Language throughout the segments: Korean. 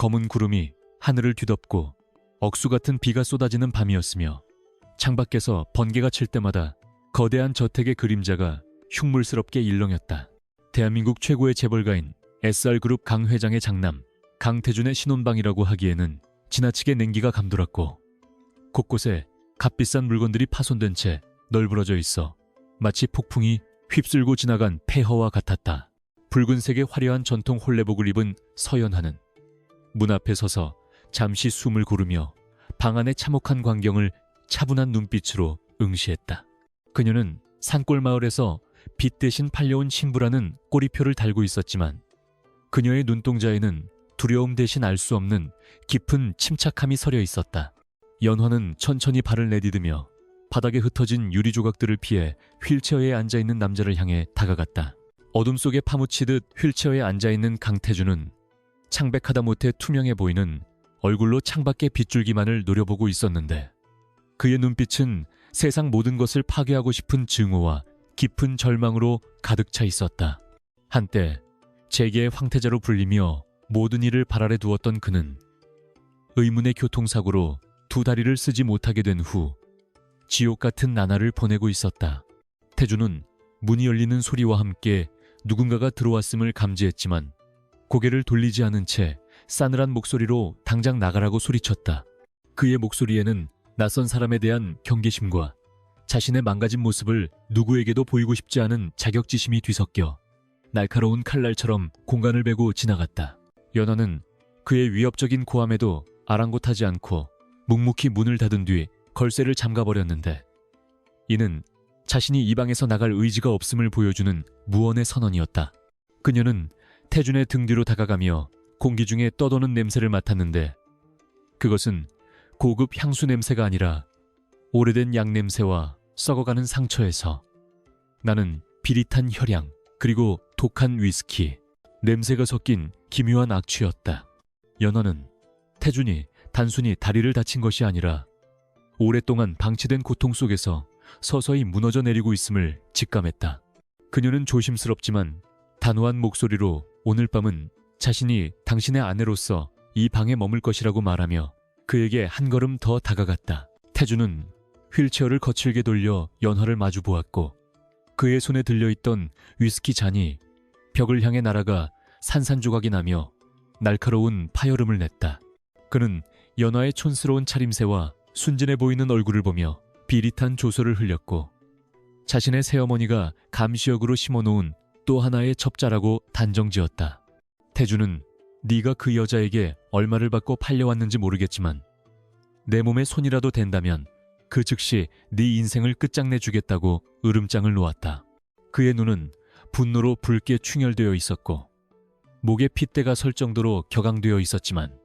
검은 구름이 하늘을 뒤덮고 억수 같은 비가 쏟아지는 밤이었으며 창밖에서 번개가 칠 때마다 거대한 저택의 그림자가 흉물스럽게 일렁였다. 대한민국 최고의 재벌가인 SR그룹 강 회장의 장남 강태준의 신혼방이라고 하기에는 지나치게 냉기가 감돌았고 곳곳에 값비싼 물건들이 파손된 채 널브러져 있어 마치 폭풍이 휩쓸고 지나간 폐허와 같았다. 붉은색의 화려한 전통 홀레복을 입은 서연하는 문 앞에 서서 잠시 숨을 고르며 방 안의 참혹한 광경을 차분한 눈빛으로 응시했다. 그녀는 산골 마을에서 빚 대신 팔려온 신부라는 꼬리표를 달고 있었지만 그녀의 눈동자에는 두려움 대신 알 수 없는 깊은 침착함이 서려 있었다. 연화는 천천히 발을 내디디며 바닥에 흩어진 유리 조각들을 피해 휠체어에 앉아있는 남자를 향해 다가갔다. 어둠 속에 파묻히듯 휠체어에 앉아있는 강태준은 창백하다 못해 투명해 보이는 얼굴로 창밖의 빗줄기만을 노려보고 있었는데 그의 눈빛은 세상 모든 것을 파괴하고 싶은 증오와 깊은 절망으로 가득 차 있었다. 한때 재계의 황태자로 불리며 모든 일을 발 아래 두었던 그는 의문의 교통사고로 두 다리를 쓰지 못하게 된 후 지옥 같은 나날을 보내고 있었다. 태준은 문이 열리는 소리와 함께 누군가가 들어왔음을 감지했지만 고개를 돌리지 않은 채 싸늘한 목소리로 당장 나가라고 소리쳤다. 그의 목소리에는 낯선 사람에 대한 경계심과 자신의 망가진 모습을 누구에게도 보이고 싶지 않은 자격지심이 뒤섞여 날카로운 칼날처럼 공간을 베고 지나갔다. 연화는 그의 위협적인 고함에도 아랑곳하지 않고 묵묵히 문을 닫은 뒤 걸쇠를 잠가버렸는데 이는 자신이 이 방에서 나갈 의지가 없음을 보여주는 무언의 선언이었다. 그녀는 태준의 등 뒤로 다가가며 공기 중에 떠도는 냄새를 맡았는데 그것은 고급 향수 냄새가 아니라 오래된 약 냄새와 썩어가는 상처에서 나는 비릿한 혈향 그리고 독한 위스키, 냄새가 섞인 기묘한 악취였다. 연화는 태준이 단순히 다리를 다친 것이 아니라 오랫동안 방치된 고통 속에서 서서히 무너져 내리고 있음을 직감했다. 그녀는 조심스럽지만 단호한 목소리로 오늘 밤은 자신이 당신의 아내로서 이 방에 머물 것이라고 말하며 그에게 한 걸음 더 다가갔다. 태준은 휠체어를 거칠게 돌려 연화를 마주 보았고 그의 손에 들려있던 위스키 잔이 벽을 향해 날아가 산산조각이 나며 날카로운 파열음을 냈다. 그는 연화의 촌스러운 차림새와 순진해 보이는 얼굴을 보며 비릿한 조소를 흘렸고 자신의 새어머니가 감시역으로 심어놓은 또 하나의 첩자라고 단정지었다. 태준은 네가 그 여자에게 얼마를 받고 팔려왔는지 모르겠지만 내 몸에 손이라도 댄다면 그 즉시 네 인생을 끝장내주겠다고 으름장을 놓았다. 그의 눈은 분노로 붉게 충혈되어 있었고 목에 핏대가 설 정도로 격앙되어 있었지만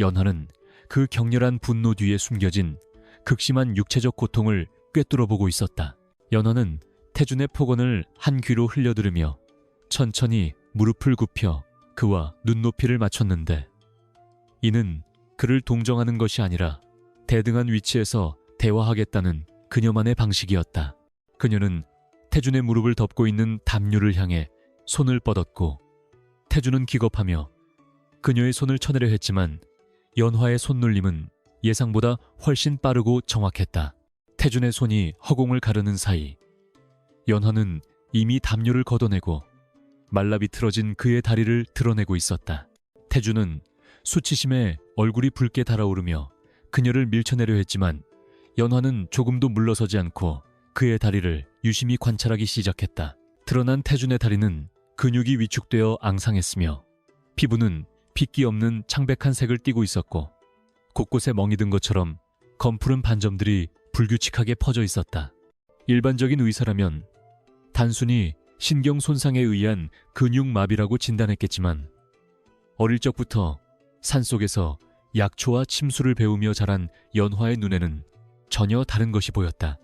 연화는 그 격렬한 분노 뒤에 숨겨진 극심한 육체적 고통을 꿰뚫어보고 있었다. 연화는 태준의 폭언을 한 귀로 흘려들으며 천천히 무릎을 굽혀 그와 눈높이를 맞췄는데 이는 그를 동정하는 것이 아니라 대등한 위치에서 대화하겠다는 그녀만의 방식이었다. 그녀는 태준의 무릎을 덮고 있는 담요를 향해 손을 뻗었고 태준은 기겁하며 그녀의 손을 쳐내려 했지만 연화의 손놀림은 예상보다 훨씬 빠르고 정확했다. 태준의 손이 허공을 가르는 사이 연화는 이미 담요를 걷어내고 말라비틀어진 그의 다리를 드러내고 있었다. 태준은 수치심에 얼굴이 붉게 달아오르며 그녀를 밀쳐내려 했지만 연화는 조금도 물러서지 않고 그의 다리를 유심히 관찰하기 시작했다. 드러난 태준의 다리는 근육이 위축되어 앙상했으며 피부는 핏기 없는 창백한 색을 띠고 있었고 곳곳에 멍이 든 것처럼 검푸른 반점들이 불규칙하게 퍼져 있었다. 일반적인 의사라면 단순히 신경 손상에 의한 근육마비라고 진단했겠지만 어릴 적부터 산속에서 약초와 침수를 배우며 자란 연화의 눈에는 전혀 다른 것이 보였다.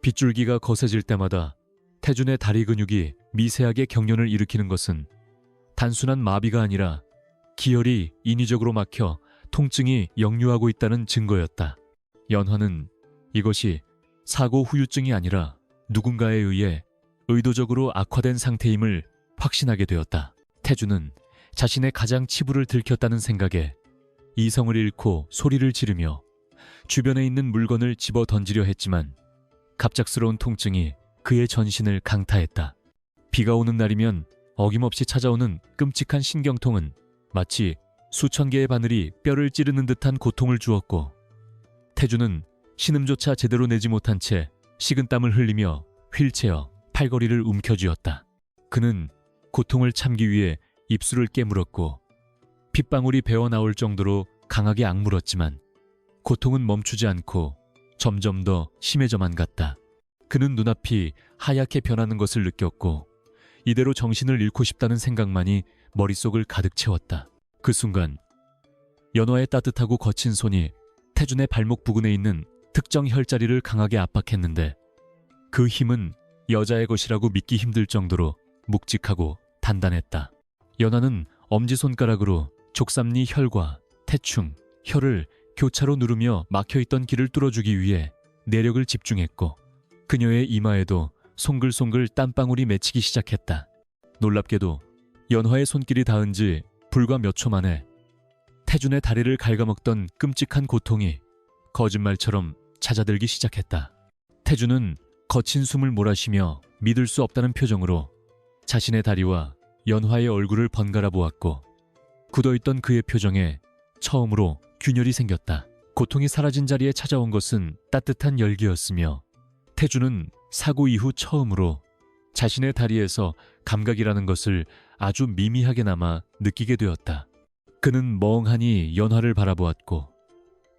빗줄기가 거세질 때마다 태준의 다리 근육이 미세하게 경련을 일으키는 것은 단순한 마비가 아니라 기혈이 인위적으로 막혀 통증이 역류하고 있다는 증거였다. 연화는 이것이 사고 후유증이 아니라 누군가에 의해 의도적으로 악화된 상태임을 확신하게 되었다. 태준은 자신의 가장 치부를 들켰다는 생각에 이성을 잃고 소리를 지르며 주변에 있는 물건을 집어 던지려 했지만 갑작스러운 통증이 그의 전신을 강타했다. 비가 오는 날이면 어김없이 찾아오는 끔찍한 신경통은 마치 수천 개의 바늘이 뼈를 찌르는 듯한 고통을 주었고, 태주는 신음조차 제대로 내지 못한 채 식은땀을 흘리며 휠체어 팔걸이를 움켜쥐었다. 그는 고통을 참기 위해 입술을 깨물었고 핏방울이 배어나올 정도로 강하게 악물었지만 고통은 멈추지 않고 점점 더 심해져만 갔다. 그는 눈앞이 하얗게 변하는 것을 느꼈고 이대로 정신을 잃고 싶다는 생각만이 머릿속을 가득 채웠다. 그 순간 연화의 따뜻하고 거친 손이 태준의 발목 부근에 있는 특정 혈자리를 강하게 압박했는데 그 힘은 여자의 것이라고 믿기 힘들 정도로 묵직하고 단단했다. 연화는 엄지손가락으로 족삼리 혈과 태충, 혀를 교차로 누르며 막혀있던 길을 뚫어주기 위해 내력을 집중했고 그녀의 이마에도 송글송글 땀방울이 맺히기 시작했다. 놀랍게도 연화의 손길이 닿은 지 불과 몇 초 만에 태준의 다리를 갉아먹던 끔찍한 고통이 거짓말처럼 찾아들기 시작했다. 태준은 거친 숨을 몰아쉬며 믿을 수 없다는 표정으로 자신의 다리와 연화의 얼굴을 번갈아 보았고 굳어있던 그의 표정에 처음으로 균열이 생겼다. 고통이 사라진 자리에 찾아온 것은 따뜻한 열기였으며 태준은 사고 이후 처음으로 자신의 다리에서 감각이라는 것을 아주 미미하게나마 느끼게 되었다. 그는 멍하니 연화를 바라보았고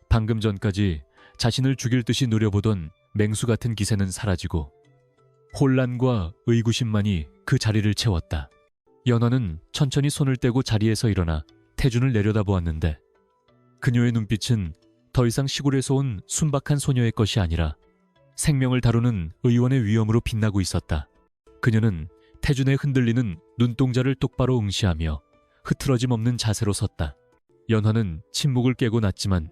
방금 전까지 자신을 죽일 듯이 노려보던 맹수 같은 기세는 사라지고 혼란과 의구심만이 그 자리를 채웠다. 연화는 천천히 손을 떼고 자리에서 일어나 태준을 내려다보았는데 그녀의 눈빛은 더 이상 시골에서 온 순박한 소녀의 것이 아니라 생명을 다루는 의원의 위엄으로 빛나고 있었다. 그녀는 태준의 흔들리는 눈동자를 똑바로 응시하며 흐트러짐 없는 자세로 섰다. 연화는 침묵을 깨고 났지만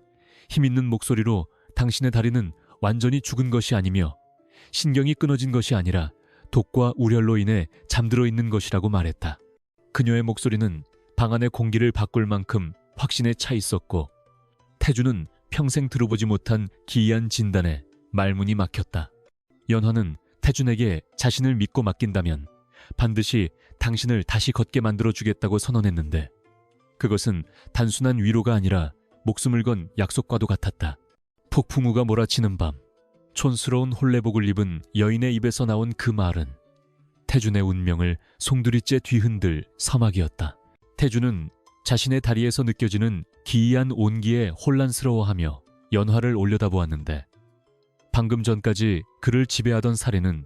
힘있는 목소리로 당신의 다리는 완전히 죽은 것이 아니며 신경이 끊어진 것이 아니라 독과 우열로 인해 잠들어 있는 것이라고 말했다. 그녀의 목소리는 방 안의 공기를 바꿀 만큼 확신에 차 있었고 태준은 평생 들어보지 못한 기이한 진단에 말문이 막혔다. 연화는 태준에게 자신을 믿고 맡긴다면 반드시 당신을 다시 걷게 만들어주겠다고 선언했는데 그것은 단순한 위로가 아니라 목숨을 건 약속과도 같았다. 폭풍우가 몰아치는 밤, 촌스러운 홀레복을 입은 여인의 입에서 나온 그 말은 태준의 운명을 송두리째 뒤흔들 서막이었다. 태준은 자신의 다리에서 느껴지는 기이한 온기에 혼란스러워하며 연화를 올려다보았는데 방금 전까지 그를 지배하던 사례는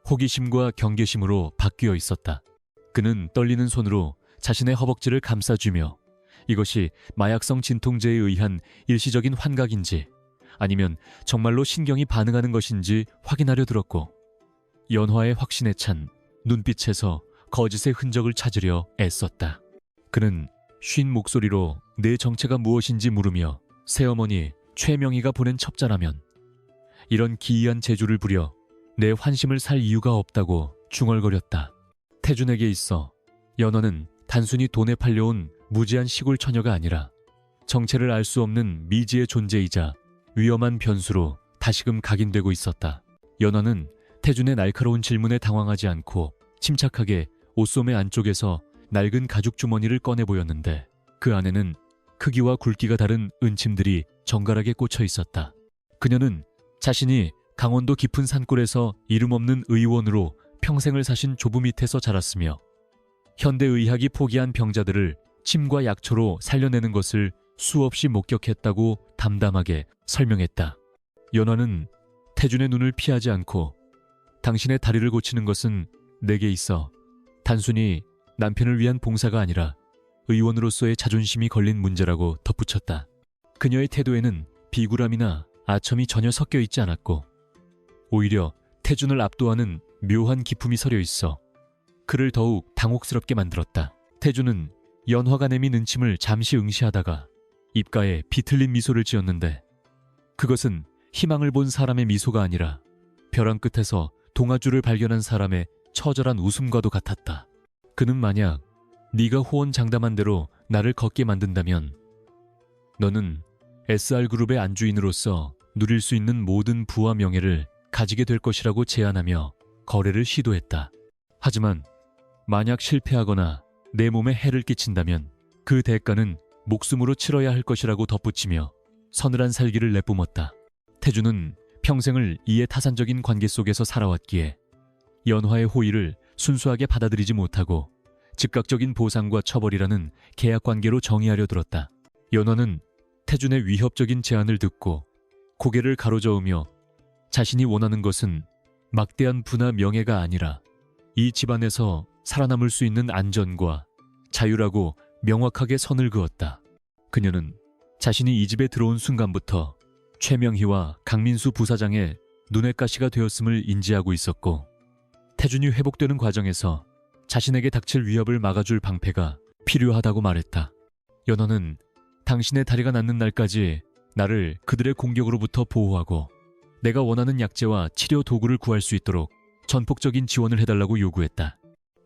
호기심과 경계심으로 바뀌어 있었다. 그는 떨리는 손으로 자신의 허벅지를 감싸주며 이것이 마약성 진통제에 의한 일시적인 환각인지 아니면 정말로 신경이 반응하는 것인지 확인하려 들었고 연화의 확신에 찬 눈빛에서 거짓의 흔적을 찾으려 애썼다. 그는 쉰 목소리로 내 정체가 무엇인지 물으며 새어머니 최명희가 보낸 첩자라면 이런 기이한 재주를 부려 내 환심을 살 이유가 없다고 중얼거렸다. 태준에게 있어 연화는 단순히 돈에 팔려온 무지한 시골 처녀가 아니라 정체를 알 수 없는 미지의 존재이자 위험한 변수로 다시금 각인되고 있었다. 연화는 태준의 날카로운 질문에 당황하지 않고 침착하게 옷소매 안쪽에서 낡은 가죽 주머니를 꺼내 보였는데 그 안에는 크기와 굵기가 다른 은침들이 정갈하게 꽂혀 있었다. 그녀는 자신이 강원도 깊은 산골에서 이름 없는 의원으로 평생을 사신 조부 밑에서 자랐으며 현대의학이 포기한 병자들을 침과 약초로 살려내는 것을 수없이 목격했다고 담담하게 설명했다. 연화는 태준의 눈을 피하지 않고 당신의 다리를 고치는 것은 내게 있어 단순히 남편을 위한 봉사가 아니라 의원으로서의 자존심이 걸린 문제라고 덧붙였다. 그녀의 태도에는 비굴함이나 아첨이 전혀 섞여 있지 않았고 오히려 태준을 압도하는 묘한 기품이 서려 있어 그를 더욱 당혹스럽게 만들었다. 태준은 연화가 내민 은침을 잠시 응시하다가 입가에 비틀린 미소를 지었는데 그것은 희망을 본 사람의 미소가 아니라 벼랑 끝에서 동아줄을 발견한 사람의 처절한 웃음과도 같았다. 그는 만약 네가 호언장담한 대로 나를 걷게 만든다면 너는 SR그룹의 안주인으로서 누릴 수 있는 모든 부와 명예를 가지게 될 것이라고 제안하며 거래를 시도했다. 하지만 만약 실패하거나 내 몸에 해를 끼친다면 그 대가는 목숨으로 치러야 할 것이라고 덧붙이며 서늘한 살기를 내뿜었다. 태주는 평생을 이해 타산적인 관계 속에서 살아왔기에 연화의 호의를 순수하게 받아들이지 못하고 즉각적인 보상과 처벌이라는 계약 관계로 정의하려 들었다. 연화는 태준의 위협적인 제안을 듣고 고개를 가로저으며 자신이 원하는 것은 막대한 부나 명예가 아니라 이 집안에서 살아남을 수 있는 안전과 자유라고 명확하게 선을 그었다. 그녀는 자신이 이 집에 들어온 순간부터 최명희와 강민수 부사장의 눈의 가시가 되었음을 인지하고 있었고 태준이 회복되는 과정에서 자신에게 닥칠 위협을 막아줄 방패가 필요하다고 말했다. 연화는 당신의 다리가 낫는 날까지 나를 그들의 공격으로부터 보호하고 내가 원하는 약재와 치료 도구를 구할 수 있도록 전폭적인 지원을 해달라고 요구했다.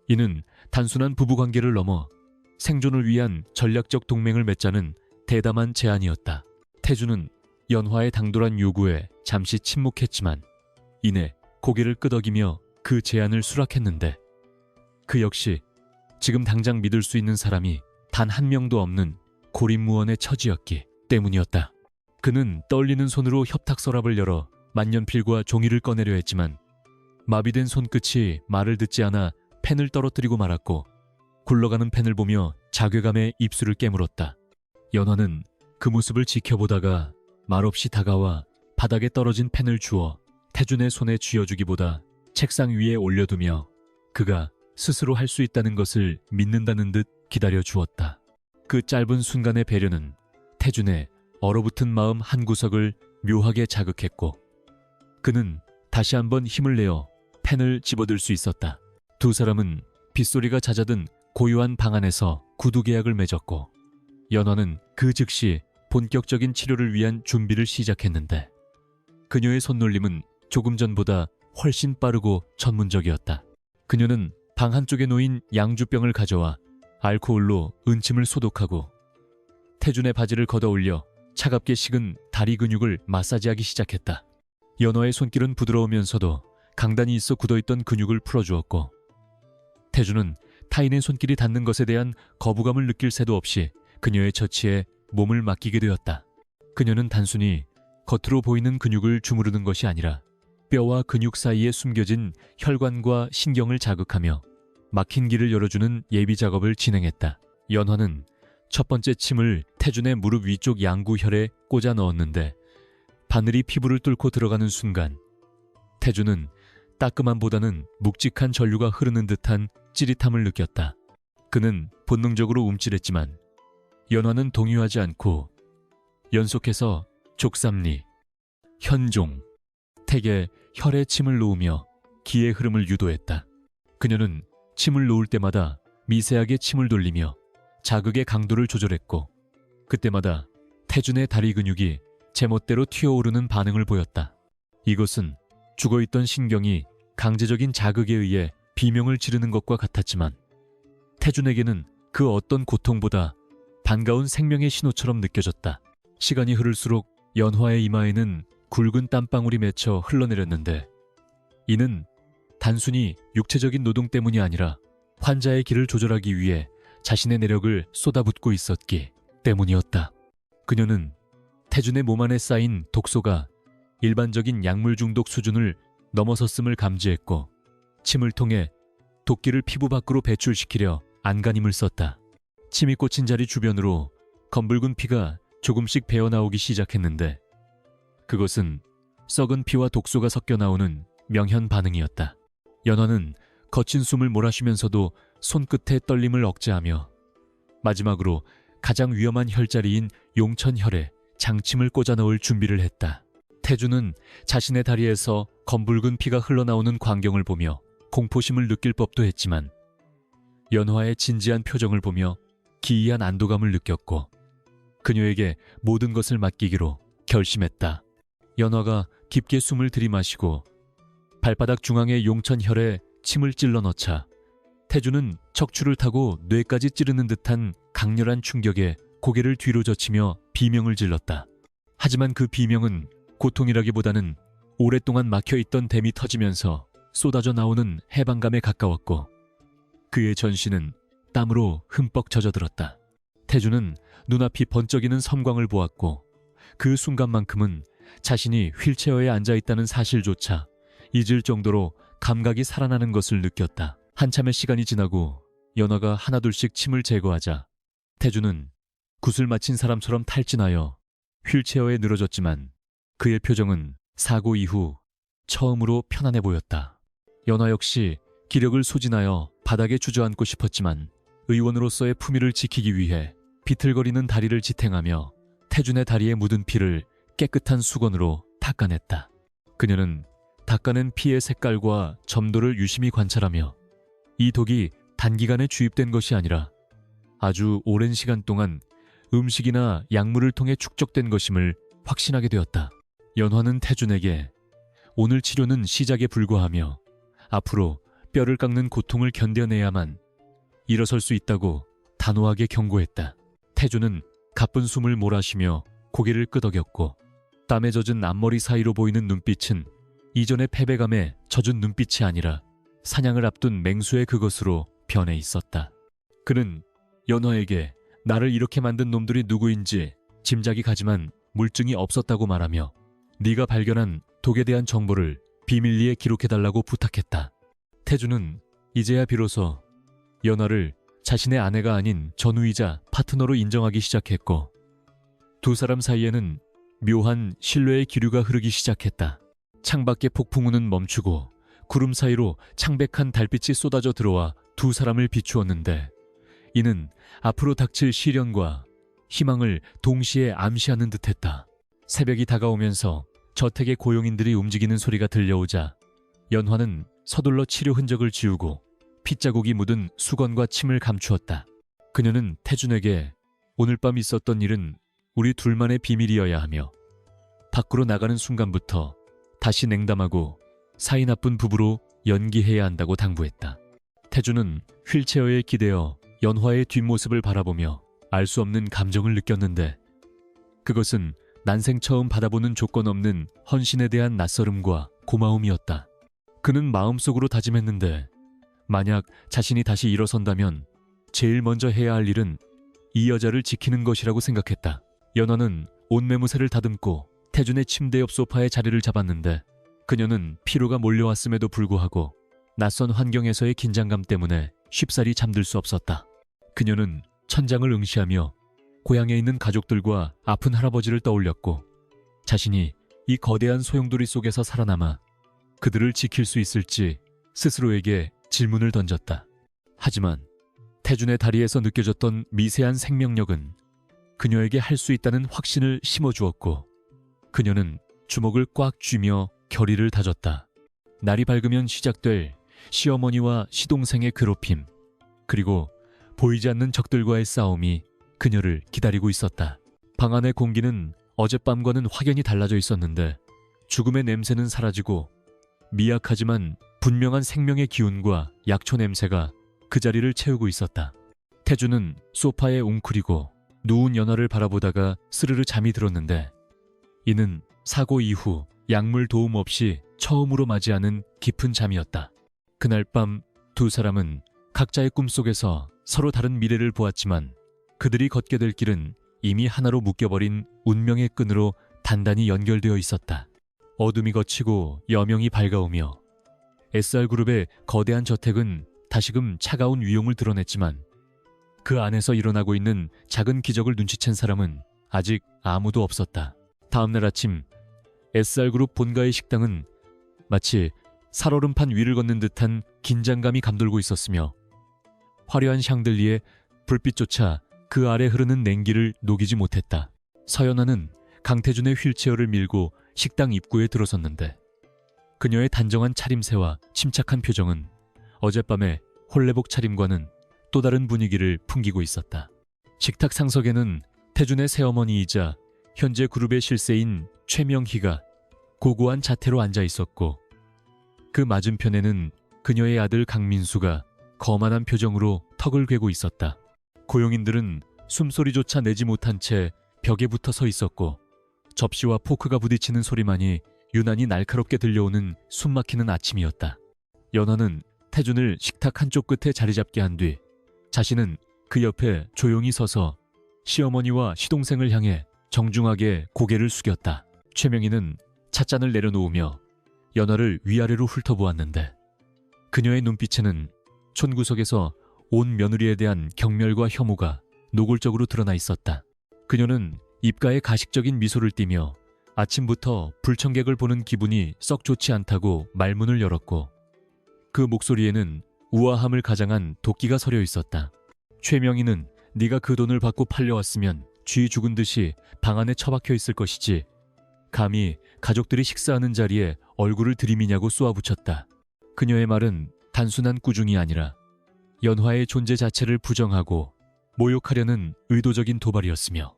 이는 단순한 부부관계를 넘어 생존을 위한 전략적 동맹을 맺자는 대담한 제안이었다. 태주는 연화의 당돌한 요구에 잠시 침묵했지만 이내 고개를 끄덕이며 그 제안을 수락했는데 그 역시 지금 당장 믿을 수 있는 사람이 단 한 명도 없는 고립무원의 처지였기 때문이었다. 그는 떨리는 손으로 협탁 서랍을 열어 만년필과 종이를 꺼내려 했지만 마비된 손끝이 말을 듣지 않아 펜을 떨어뜨리고 말았고 굴러가는 펜을 보며 자괴감에 입술을 깨물었다. 연화는 그 모습을 지켜보다가 말없이 다가와 바닥에 떨어진 펜을 주워 태준의 손에 쥐어주기보다 책상 위에 올려두며 그가 스스로 할 수 있다는 것을 믿는다는 듯 기다려 주었다. 그 짧은 순간의 배려는 태준의 얼어붙은 마음 한구석을 묘하게 자극했고 그는 다시 한번 힘을 내어 펜을 집어들 수 있었다. 두 사람은 빗소리가 잦아든 고요한 방 안에서 구두 계약을 맺었고 연화는 그 즉시 본격적인 치료를 위한 준비를 시작했는데 그녀의 손놀림은 조금 전보다 훨씬 빠르고 전문적이었다. 그녀는 방 한쪽에 놓인 양주병을 가져와 알코올로 은침을 소독하고 태준의 바지를 걷어올려 차갑게 식은 다리 근육을 마사지하기 시작했다. 연화의 손길은 부드러우면서도 강단이 있어 굳어있던 근육을 풀어주었고 태준은 타인의 손길이 닿는 것에 대한 거부감을 느낄 새도 없이 그녀의 처치에 몸을 맡기게 되었다. 그녀는 단순히 겉으로 보이는 근육을 주무르는 것이 아니라 뼈와 근육 사이에 숨겨진 혈관과 신경을 자극하며 막힌 길을 열어주는 예비 작업을 진행했다. 연화는 첫 번째 침을 태준의 무릎 위쪽 양구혈에 꽂아 넣었는데 바늘이 피부를 뚫고 들어가는 순간 태준은 따끔함보다는 묵직한 전류가 흐르는 듯한 찌릿함을 느꼈다. 그는 본능적으로 움찔했지만 연화는 동요하지 않고 연속해서 족삼리, 현종, 택에 혈에 침을 놓으며 기의 흐름을 유도했다. 그녀는 침을 놓을 때마다 미세하게 침을 돌리며 자극의 강도를 조절했고 그때마다 태준의 다리 근육이 제멋대로 튀어오르는 반응을 보였다. 이것은 죽어있던 신경이 강제적인 자극에 의해 비명을 지르는 것과 같았지만 태준에게는 그 어떤 고통보다 반가운 생명의 신호처럼 느껴졌다. 시간이 흐를수록 연화의 이마에는 굵은 땀방울이 맺혀 흘러내렸는데 이는 단순히 육체적인 노동 때문이 아니라 환자의 기를 조절하기 위해 자신의 내력을 쏟아붓고 있었기 때문이었다. 그녀는 태준의 몸 안에 쌓인 독소가 일반적인 약물 중독 수준을 넘어섰음을 감지했고 침을 통해 독기를 피부 밖으로 배출시키려 안간힘을 썼다. 침이 꽂힌 자리 주변으로 검붉은 피가 조금씩 배어나오기 시작했는데 그것은 썩은 피와 독소가 섞여 나오는 명현 반응이었다. 연화는 거친 숨을 몰아쉬면서도 손끝의 떨림을 억제하며 마지막으로 가장 위험한 혈자리인 용천혈에 장침을 꽂아 넣을 준비를 했다. 태준은 자신의 다리에서 검붉은 피가 흘러나오는 광경을 보며 공포심을 느낄 법도 했지만 연화의 진지한 표정을 보며 기이한 안도감을 느꼈고 그녀에게 모든 것을 맡기기로 결심했다. 연화가 깊게 숨을 들이마시고 발바닥 중앙의 용천혈에 침을 찔러 넣자 태주는 척추를 타고 뇌까지 찌르는 듯한 강렬한 충격에 고개를 뒤로 젖히며 비명을 질렀다. 하지만 그 비명은 고통이라기보다는 오랫동안 막혀있던 댐이 터지면서 쏟아져 나오는 해방감에 가까웠고 그의 전신은 땀으로 흠뻑 젖어들었다. 태주는 눈앞이 번쩍이는 섬광을 보았고 그 순간만큼은 자신이 휠체어에 앉아있다는 사실조차 잊을 정도로 감각이 살아나는 것을 느꼈다. 한참의 시간이 지나고 연화가 하나둘씩 침을 제거하자 태주는 굿을 마친 사람처럼 탈진하여 휠체어에 늘어졌지만 그의 표정은 사고 이후 처음으로 편안해 보였다. 연화 역시 기력을 소진하여 바닥에 주저앉고 싶었지만 의원으로서의 품위를 지키기 위해 비틀거리는 다리를 지탱하며 태준의 다리에 묻은 피를 깨끗한 수건으로 닦아냈다. 그녀는 닦아낸 피의 색깔과 점도를 유심히 관찰하며 이 독이 단기간에 주입된 것이 아니라 아주 오랜 시간 동안 음식이나 약물을 통해 축적된 것임을 확신하게 되었다. 연화는 태준에게 오늘 치료는 시작에 불과하며 앞으로 뼈를 깎는 고통을 견뎌내야만 일어설 수 있다고 단호하게 경고했다. 태준은 가쁜 숨을 몰아쉬며 고개를 끄덕였고 땀에 젖은 앞머리 사이로 보이는 눈빛은 이전의 패배감에 젖은 눈빛이 아니라 사냥을 앞둔 맹수의 그것으로 변해 있었다. 그는 연화에게 나를 이렇게 만든 놈들이 누구인지 짐작이 가지만 물증이 없었다고 말하며 네가 발견한 독에 대한 정보를 비밀리에 기록해달라고 부탁했다. 태주는 이제야 비로소 연화를 자신의 아내가 아닌 전우이자 파트너로 인정하기 시작했고 두 사람 사이에는 묘한 신뢰의 기류가 흐르기 시작했다. 창밖의 폭풍우는 멈추고 구름 사이로 창백한 달빛이 쏟아져 들어와 두 사람을 비추었는데 이는 앞으로 닥칠 시련과 희망을 동시에 암시하는 듯했다. 새벽이 다가오면서 저택의 고용인들이 움직이는 소리가 들려오자 연화는 서둘러 치료 흔적을 지우고 핏자국이 묻은 수건과 침을 감추었다. 그녀는 태준에게 오늘 밤 있었던 일은 우리 둘만의 비밀이어야 하며 밖으로 나가는 순간부터 다시 냉담하고 사이 나쁜 부부로 연기해야 한다고 당부했다. 태준은 휠체어에 기대어 연화의 뒷모습을 바라보며 알 수 없는 감정을 느꼈는데 그것은 난생 처음 받아보는 조건 없는 헌신에 대한 낯설음과 고마움이었다. 그는 마음속으로 다짐했는데 만약 자신이 다시 일어선다면 제일 먼저 해야 할 일은 이 여자를 지키는 것이라고 생각했다. 연화는 옷매무새를 다듬고 태준의 침대 옆 소파에 자리를 잡았는데 그녀는 피로가 몰려왔음에도 불구하고 낯선 환경에서의 긴장감 때문에 쉽사리 잠들 수 없었다. 그녀는 천장을 응시하며 고향에 있는 가족들과 아픈 할아버지를 떠올렸고 자신이 이 거대한 소용돌이 속에서 살아남아 그들을 지킬 수 있을지 스스로에게 질문을 던졌다. 하지만 태준의 다리에서 느껴졌던 미세한 생명력은 그녀에게 할 수 있다는 확신을 심어주었고 그녀는 주먹을 꽉 쥐며 결의를 다졌다. 날이 밝으면 시작될 시어머니와 시동생의 괴롭힘 그리고 보이지 않는 적들과의 싸움이 그녀를 기다리고 있었다. 방 안의 공기는 어젯밤과는 확연히 달라져 있었는데 죽음의 냄새는 사라지고 미약하지만 분명한 생명의 기운과 약초 냄새가 그 자리를 채우고 있었다. 태주는 소파에 웅크리고 누운 연화를 바라보다가 스르르 잠이 들었는데 이는 사고 이후 약물 도움 없이 처음으로 맞이하는 깊은 잠이었다. 그날 밤 두 사람은 각자의 꿈속에서 서로 다른 미래를 보았지만 그들이 걷게 될 길은 이미 하나로 묶여버린 운명의 끈으로 단단히 연결되어 있었다. 어둠이 걷히고 여명이 밝아오며 SR그룹의 거대한 저택은 다시금 차가운 위용을 드러냈지만 그 안에서 일어나고 있는 작은 기적을 눈치챈 사람은 아직 아무도 없었다. 다음날 아침 SR그룹 본가의 식당은 마치 살얼음판 위를 걷는 듯한 긴장감이 감돌고 있었으며 화려한 샹들리에 불빛조차 그 아래 흐르는 냉기를 녹이지 못했다. 서연아는 강태준의 휠체어를 밀고 식당 입구에 들어섰는데 그녀의 단정한 차림새와 침착한 표정은 어젯밤의 홀레복 차림과는 또 다른 분위기를 풍기고 있었다. 식탁 상석에는 태준의 새어머니이자 현재 그룹의 실세인 최명희가 고고한 자태로 앉아 있었고 그 맞은편에는 그녀의 아들 강민수가 거만한 표정으로 턱을 괴고 있었다. 고용인들은 숨소리조차 내지 못한 채 벽에 붙어 서 있었고 접시와 포크가 부딪히는 소리만이 유난히 날카롭게 들려오는 숨막히는 아침이었다. 연화는 태준을 식탁 한쪽 끝에 자리 잡게 한 뒤 자신은 그 옆에 조용히 서서 시어머니와 시동생을 향해 정중하게 고개를 숙였다. 최명희는 찻잔을 내려놓으며 연화를 위아래로 훑어보았는데 그녀의 눈빛에는 촌구석에서 온 며느리에 대한 경멸과 혐오가 노골적으로 드러나 있었다. 그녀는 입가에 가식적인 미소를 띠며 아침부터 불청객을 보는 기분이 썩 좋지 않다고 말문을 열었고 그 목소리에는 우아함을 가장한 도끼가 서려 있었다. 최명희는 네가 그 돈을 받고 팔려왔으면 쥐 죽은 듯이 방 안에 처박혀 있을 것이지 감히 가족들이 식사하는 자리에 얼굴을 들이미냐고 쏘아붙였다. 그녀의 말은 단순한 꾸중이 아니라 연화의 존재 자체를 부정하고 모욕하려는 의도적인 도발이었으며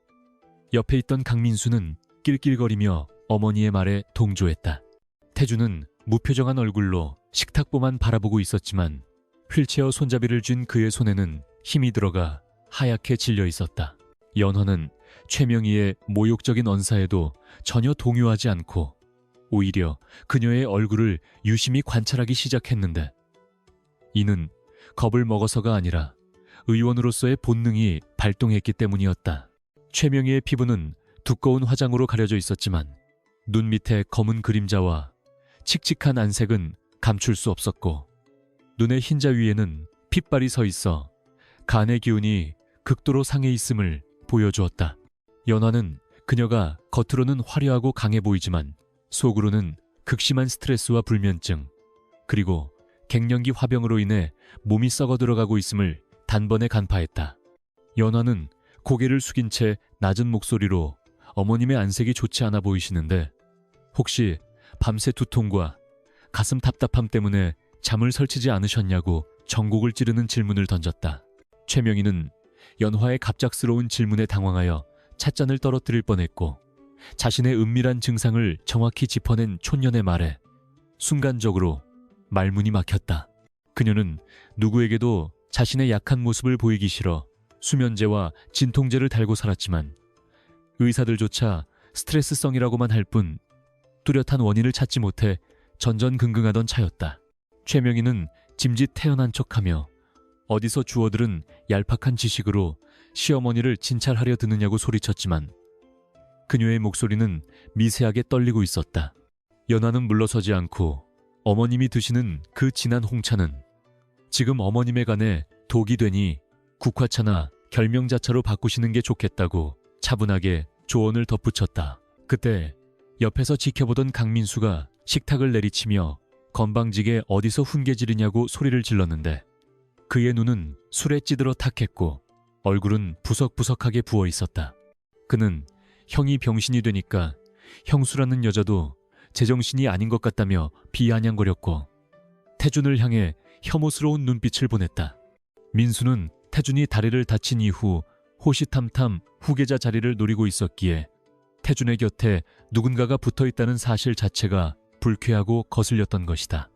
옆에 있던 강민수는 낄낄거리며 어머니의 말에 동조했다. 태주는 무표정한 얼굴로 식탁보만 바라보고 있었지만 휠체어 손잡이를 쥔 그의 손에는 힘이 들어가 하얗게 질려 있었다. 연화는 최명희의 모욕적인 언사에도 전혀 동요하지 않고 오히려 그녀의 얼굴을 유심히 관찰하기 시작했는데 이는 겁을 먹어서가 아니라 의원으로서의 본능이 발동했기 때문이었다. 최명희의 피부는 두꺼운 화장으로 가려져 있었지만 눈 밑에 검은 그림자와 칙칙한 안색은 감출 수 없었고 눈의 흰자 위에는 핏발이 서 있어 간의 기운이 극도로 상해 있음을 보여주었다. 연화는 그녀가 겉으로는 화려하고 강해 보이지만 속으로는 극심한 스트레스와 불면증 그리고 갱년기 화병으로 인해 몸이 썩어 들어가고 있음을 단번에 간파했다. 연화는 고개를 숙인 채 낮은 목소리로 어머님의 안색이 좋지 않아 보이시는데 혹시 밤새 두통과 가슴 답답함 때문에 잠을 설치지 않으셨냐고 전곡을 찌르는 질문을 던졌다. 최명희는 연화의 갑작스러운 질문에 당황하여 찻잔을 떨어뜨릴 뻔했고 자신의 은밀한 증상을 정확히 짚어낸 촌년의 말에 순간적으로 말문이 막혔다. 그녀는 누구에게도 자신의 약한 모습을 보이기 싫어 수면제와 진통제를 달고 살았지만 의사들조차 스트레스성이라고만 할 뿐 뚜렷한 원인을 찾지 못해 전전긍긍하던 차였다. 최명희는 짐짓 태연한 척하며 어디서 주워들은 얄팍한 지식으로 시어머니를 진찰하려 드느냐고 소리쳤지만 그녀의 목소리는 미세하게 떨리고 있었다. 연화는 물러서지 않고 어머님이 드시는 그 진한 홍차는 지금 어머님의 간에 독이 되니 국화차나 결명자차로 바꾸시는 게 좋겠다고 차분하게 조언을 덧붙였다. 그때 옆에서 지켜보던 강민수가 식탁을 내리치며 건방지게 어디서 훈계지르냐고 소리를 질렀는데 그의 눈은 술에 찌들어 탁했고 얼굴은 부석부석하게 부어 있었다. 그는 형이 병신이 되니까 형수라는 여자도 제정신이 아닌 것 같다며 비아냥거렸고 태준을 향해 혐오스러운 눈빛을 보냈다. 민수는 태준이 다리를 다친 이후 호시탐탐 후계자 자리를 노리고 있었기에 태준의 곁에 누군가가 붙어있다는 사실 자체가 불쾌하고 거슬렸던 것이다.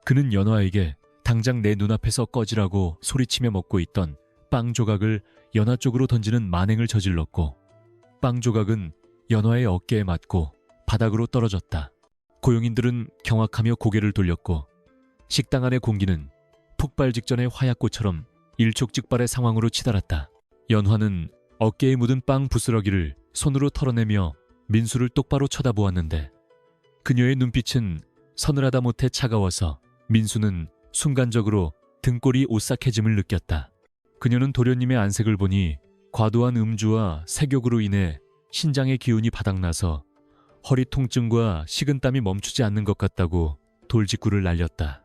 그는 연화에게 당장 내 눈앞에서 꺼지라고 소리치며 먹고 있던 빵 조각을 연화 쪽으로 던지는 만행을 저질렀고 빵 조각은 연화의 어깨에 맞고 바닥으로 떨어졌다. 고용인들은 경악하며 고개를 돌렸고 식당 안의 공기는 폭발 직전의 화약고처럼 일촉즉발의 상황으로 치달았다. 연화는 어깨에 묻은 빵 부스러기를 손으로 털어내며 민수를 똑바로 쳐다보았는데 그녀의 눈빛은 서늘하다 못해 차가워서 민수는 순간적으로 등골이 오싹해짐을 느꼈다. 그녀는 도련님의 안색을 보니 과도한 음주와 색욕으로 인해 신장의 기운이 바닥나서 허리 통증과 식은땀이 멈추지 않는 것 같다고 돌직구를 날렸다.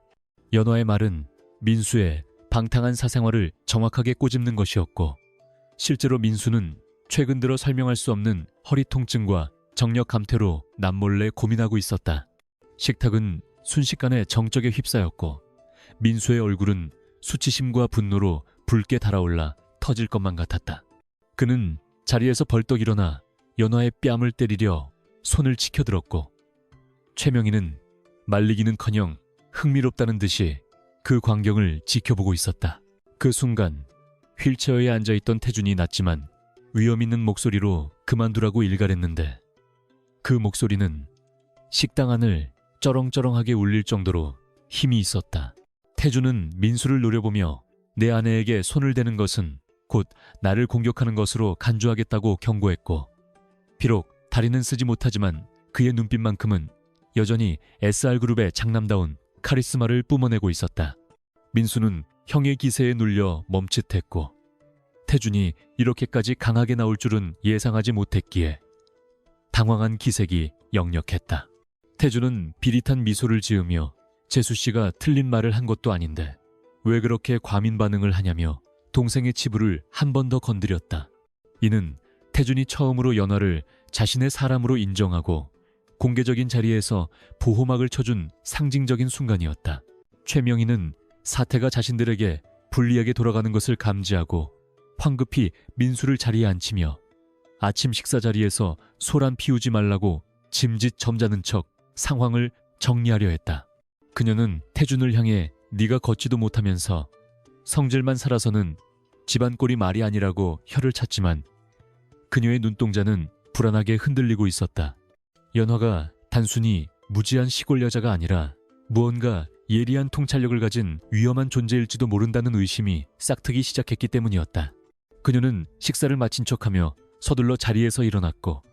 연화의 말은 민수의 방탕한 사생활을 정확하게 꼬집는 것이었고 실제로 민수는 최근 들어 설명할 수 없는 허리 통증과 정력 감퇴로 남몰래 고민하고 있었다. 식탁은 순식간에 정적에 휩싸였고 민수의 얼굴은 수치심과 분노로 붉게 달아올라 터질 것만 같았다. 그는 자리에서 벌떡 일어나 연화의 뺨을 때리려 손을 치켜들었고 최명희는 말리기는커녕 흥미롭다는 듯이 그 광경을 지켜보고 있었다. 그 순간 휠체어에 앉아있던 태준이 낮지만 위험 있는 목소리로 그만두라고 일갈했는데 그 목소리는 식당 안을 쩌렁쩌렁하게 울릴 정도로 힘이 있었다. 태준은 민수를 노려보며 내 아내에게 손을 대는 것은 곧 나를 공격하는 것으로 간주하겠다고 경고했고, 비록 다리는 쓰지 못하지만 그의 눈빛만큼은 여전히 SR그룹의 장남다운 카리스마를 뿜어내고 있었다. 민수는 형의 기세에 눌려 멈칫했고 태준이 이렇게까지 강하게 나올 줄은 예상하지 못했기에 당황한 기색이 역력했다. 태준은 비릿한 미소를 지으며 재수씨가 틀린 말을 한 것도 아닌데 왜 그렇게 과민 반응을 하냐며 동생의 치부를 한 번 더 건드렸다. 이는 태준이 처음으로 연화를 자신의 사람으로 인정하고 공개적인 자리에서 보호막을 쳐준 상징적인 순간이었다. 최명희는 사태가 자신들에게 불리하게 돌아가는 것을 감지하고 황급히 민수를 자리에 앉히며 아침 식사 자리에서 소란 피우지 말라고 짐짓 점잖은 척 상황을 정리하려 했다. 그녀는 태준을 향해 네가 걷지도 못하면서 성질만 살아서는 집안 꼴이 말이 아니라고 혀를 찼지만 그녀의 눈동자는 불안하게 흔들리고 있었다. 연화가 단순히 무지한 시골 여자가 아니라 무언가 예리한 통찰력을 가진 위험한 존재일지도 모른다는 의심이 싹트기 시작했기 때문이었다. 그녀는 식사를 마친 척하며 서둘러 자리에서 일어났고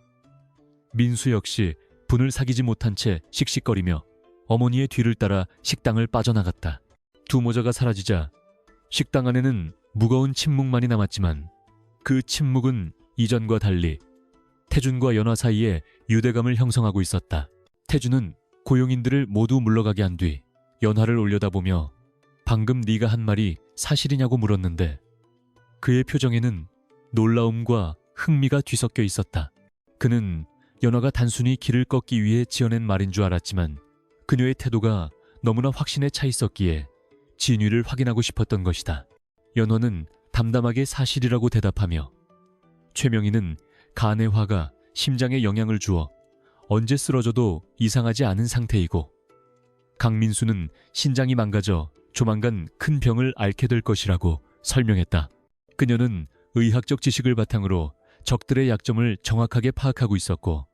민수 역시 분을 사귀지 못한 채 씩씩거리며 어머니의 뒤를 따라 식당을 빠져나갔다. 두 모자가 사라지자 식당 안에는 무거운 침묵만이 남았지만 그 침묵은 이전과 달리 태준과 연화 사이에 유대감을 형성하고 있었다. 태준은 고용인들을 모두 물러가게 한 뒤 연화를 올려다보며 방금 네가 한 말이 사실이냐고 물었는데 그의 표정에는 놀라움과 흥미가 뒤섞여 있었다. 그는 연화가 단순히 길을 꺾기 위해 지어낸 말인 줄 알았지만 그녀의 태도가 너무나 확신에 차 있었기에 진위를 확인하고 싶었던 것이다. 연화는 담담하게 사실이라고 대답하며 최명희는 간의 화가 심장에 영향을 주어 언제 쓰러져도 이상하지 않은 상태이고 강민수는 신장이 망가져 조만간 큰 병을 앓게 될 것이라고 설명했다. 그녀는 의학적 지식을 바탕으로 적들의 약점을 정확하게 파악하고 있었고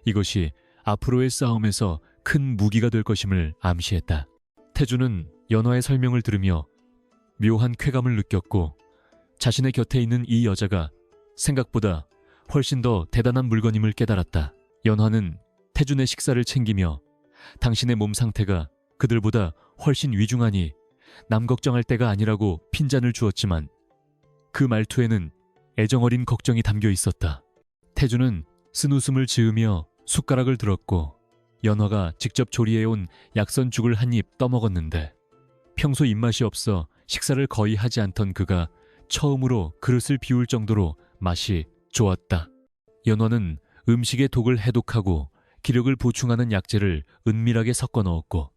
이것이 앞으로의 싸움에서 큰 무기가 될 것임을 암시했다. 태준은 연화의 설명을 들으며 묘한 쾌감을 느꼈고 자신의 곁에 있는 이 여자가 생각보다 훨씬 더 대단한 물건임을 깨달았다. 연화는 태준의 식사를 챙기며 당신의 몸 상태가 그들보다 훨씬 위중하니 남 걱정할 때가 아니라고 핀잔을 주었지만 그 말투에는 애정어린 걱정이 담겨 있었다. 태준은 쓴웃음을 지으며 숟가락을 들었고 연화가 직접 조리해온 약선죽을 한 입 떠먹었는데 평소 입맛이 없어 식사를 거의 하지 않던 그가 처음으로 그릇을 비울 정도로 맛이 좋았다. 연화는 음식의 독을 해독하고 기력을 보충하는 약재를 은밀하게 섞어 넣었고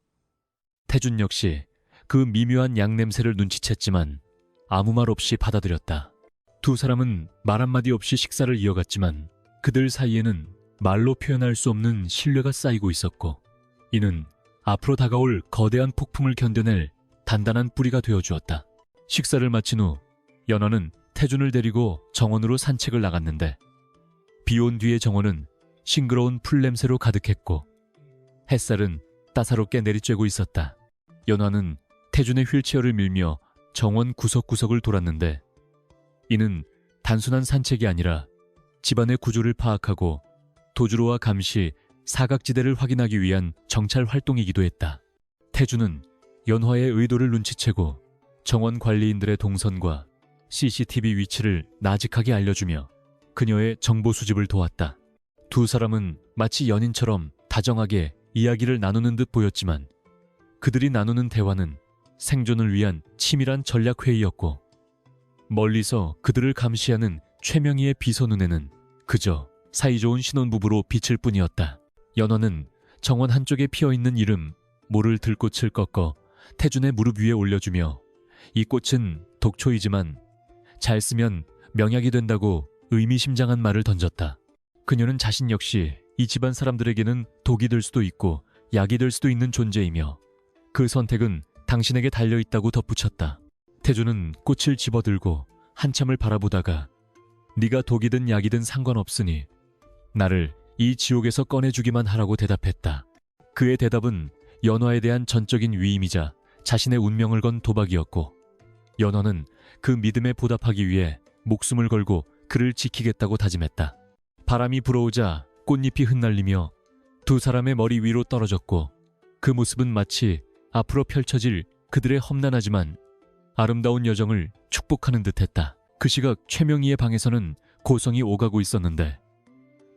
태준 역시 그 미묘한 양 냄새를 눈치챘지만 아무 말 없이 받아들였다. 두 사람은 말 한마디 없이 식사를 이어갔지만 그들 사이에는 말로 표현할 수 없는 신뢰가 쌓이고 있었고 이는 앞으로 다가올 거대한 폭풍을 견뎌낼 단단한 뿌리가 되어주었다. 식사를 마친 후 연화는 태준을 데리고 정원으로 산책을 나갔는데 비온 뒤의 정원은 싱그러운 풀냄새로 가득했고 햇살은 따사롭게 내리쬐고 있었다. 연화는 태준의 휠체어를 밀며 정원 구석구석을 돌았는데 이는 단순한 산책이 아니라 집안의 구조를 파악하고 도주로와 감시, 사각지대를 확인하기 위한 정찰 활동이기도 했다. 태준은 연화의 의도를 눈치채고 정원 관리인들의 동선과 CCTV 위치를 나직하게 알려주며 그녀의 정보 수집을 도왔다. 두 사람은 마치 연인처럼 다정하게 이야기를 나누는 듯 보였지만 그들이 나누는 대화는 생존을 위한 치밀한 전략회의였고 멀리서 그들을 감시하는 최명희의 비서 눈에는 그저 사이좋은 신혼부부로 비칠 뿐이었다. 연화는 정원 한쪽에 피어있는 이름 모를 들꽃을 꺾어 태준의 무릎 위에 올려주며 이 꽃은 독초이지만 잘 쓰면 명약이 된다고 의미심장한 말을 던졌다. 그녀는 자신 역시 이 집안 사람들에게는 독이 될 수도 있고 약이 될 수도 있는 존재이며 그 선택은 당신에게 달려있다고 덧붙였다. 태주는 꽃을 집어들고 한참을 바라보다가 네가 독이든 약이든 상관없으니 나를 이 지옥에서 꺼내주기만 하라고 대답했다. 그의 대답은 연화에 대한 전적인 위임이자 자신의 운명을 건 도박이었고 연화는 그 믿음에 보답하기 위해 목숨을 걸고 그를 지키겠다고 다짐했다. 바람이 불어오자 꽃잎이 흩날리며 두 사람의 머리 위로 떨어졌고 그 모습은 마치 앞으로 펼쳐질 그들의 험난하지만 아름다운 여정을 축복하는 듯했다. 그 시각 최명희의 방에서는 고성이 오가고 있었는데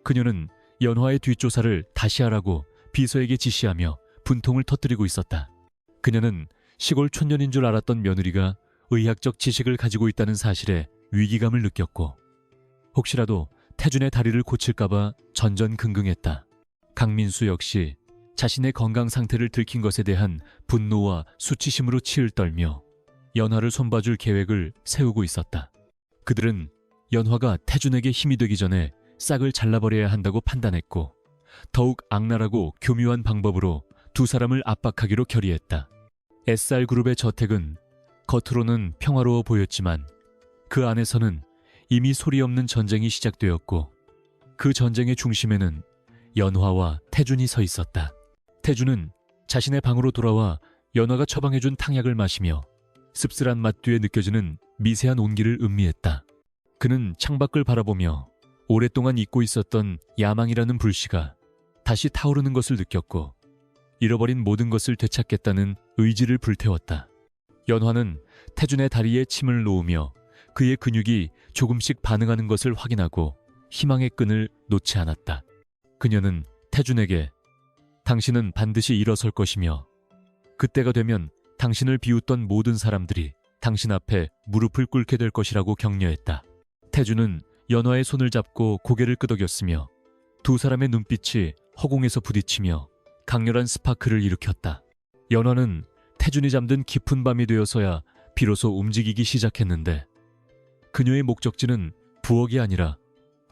그녀는 연화의 뒷조사를 다시 하라고 비서에게 지시하며 분통을 터뜨리고 있었다. 그녀는 시골 촌년인 줄 알았던 며느리가 의학적 지식을 가지고 있다는 사실에 위기감을 느꼈고 혹시라도 태준의 다리를 고칠까봐 전전긍긍했다. 강민수 역시 자신의 건강 상태를 들킨 것에 대한 분노와 수치심으로 치을 떨며 연화를 손봐줄 계획을 세우고 있었다. 그들은 연화가 태준에게 힘이 되기 전에 싹을 잘라버려야 한다고 판단했고 더욱 악랄하고 교묘한 방법으로 두 사람을 압박하기로 결의했다. SR그룹의 저택은 겉으로는 평화로워 보였지만 그 안에서는 이미 소리 없는 전쟁이 시작되었고 그 전쟁의 중심에는 연화와 태준이 서 있었다. 태준은 자신의 방으로 돌아와 연화가 처방해준 탕약을 마시며 씁쓸한 맛 뒤에 느껴지는 미세한 온기를 음미했다. 그는 창밖을 바라보며 오랫동안 잊고 있었던 야망이라는 불씨가 다시 타오르는 것을 느꼈고 잃어버린 모든 것을 되찾겠다는 의지를 불태웠다. 연화는 태준의 다리에 침을 놓으며 그의 근육이 조금씩 반응하는 것을 확인하고 희망의 끈을 놓지 않았다. 그녀는 태준에게 당신은 반드시 일어설 것이며 그때가 되면 당신을 비웃던 모든 사람들이 당신 앞에 무릎을 꿇게 될 것이라고 격려했다. 태준은 연화의 손을 잡고 고개를 끄덕였으며 두 사람의 눈빛이 허공에서 부딪히며 강렬한 스파크를 일으켰다. 연화는 태준이 잠든 깊은 밤이 되어서야 비로소 움직이기 시작했는데 그녀의 목적지는 부엌이 아니라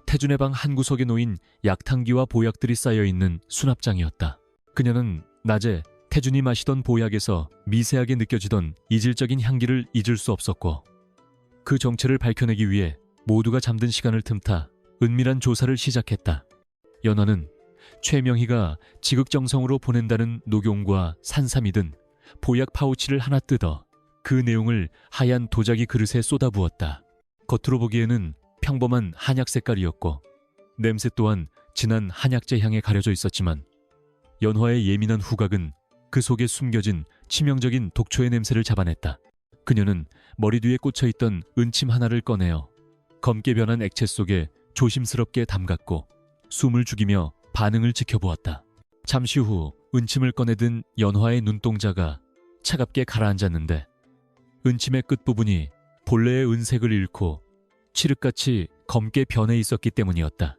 태준의 방 한구석에 놓인 약탕기와 보약들이 쌓여있는 수납장이었다. 그녀는 낮에 태준이 마시던 보약에서 미세하게 느껴지던 이질적인 향기를 잊을 수 없었고 그 정체를 밝혀내기 위해 모두가 잠든 시간을 틈타 은밀한 조사를 시작했다. 연화는 최명희가 지극정성으로 보낸다는 녹용과 산삼이 든 보약 파우치를 하나 뜯어 그 내용을 하얀 도자기 그릇에 쏟아부었다. 겉으로 보기에는 평범한 한약 색깔이었고 냄새 또한 진한 한약재 향에 가려져 있었지만 연화의 예민한 후각은 그 속에 숨겨진 치명적인 독초의 냄새를 잡아냈다. 그녀는 머리 뒤에 꽂혀있던 은침 하나를 꺼내어 검게 변한 액체 속에 조심스럽게 담갔고 숨을 죽이며 반응을 지켜보았다. 잠시 후 은침을 꺼내든 연화의 눈동자가 차갑게 가라앉았는데 은침의 끝부분이 본래의 은색을 잃고 칠흑같이 검게 변해 있었기 때문이었다.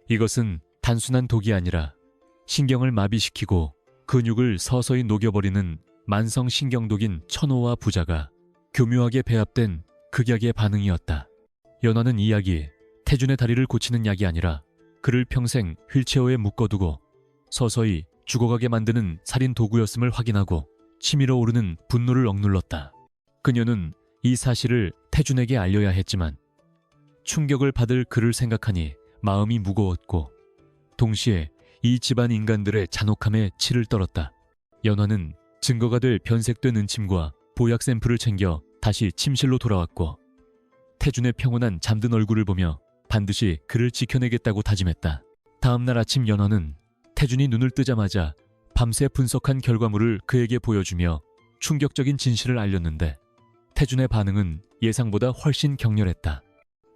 이것은 단순한 독이 아니라 신경을 마비시키고 근육을 서서히 녹여버리는 만성신경독인 천호와 부자가 교묘하게 배합된 극약의 반응이었다. 연화는 이 약이 태준의 다리를 고치는 약이 아니라 그를 평생 휠체어에 묶어두고 서서히 죽어가게 만드는 살인 도구였음을 확인하고 치밀어 오르는 분노를 억눌렀다. 그녀는 이 사실을 태준에게 알려야 했지만 충격을 받을 그를 생각하니 마음이 무거웠고 동시에 이 집안 인간들의 잔혹함에 치를 떨었다. 연화는 증거가 될 변색된 은침과 보약 샘플을 챙겨 다시 침실로 돌아왔고 태준의 평온한 잠든 얼굴을 보며 반드시 그를 지켜내겠다고 다짐했다. 다음날 아침 연화는 태준이 눈을 뜨자마자 밤새 분석한 결과물을 그에게 보여주며 충격적인 진실을 알렸는데 태준의 반응은 예상보다 훨씬 격렬했다.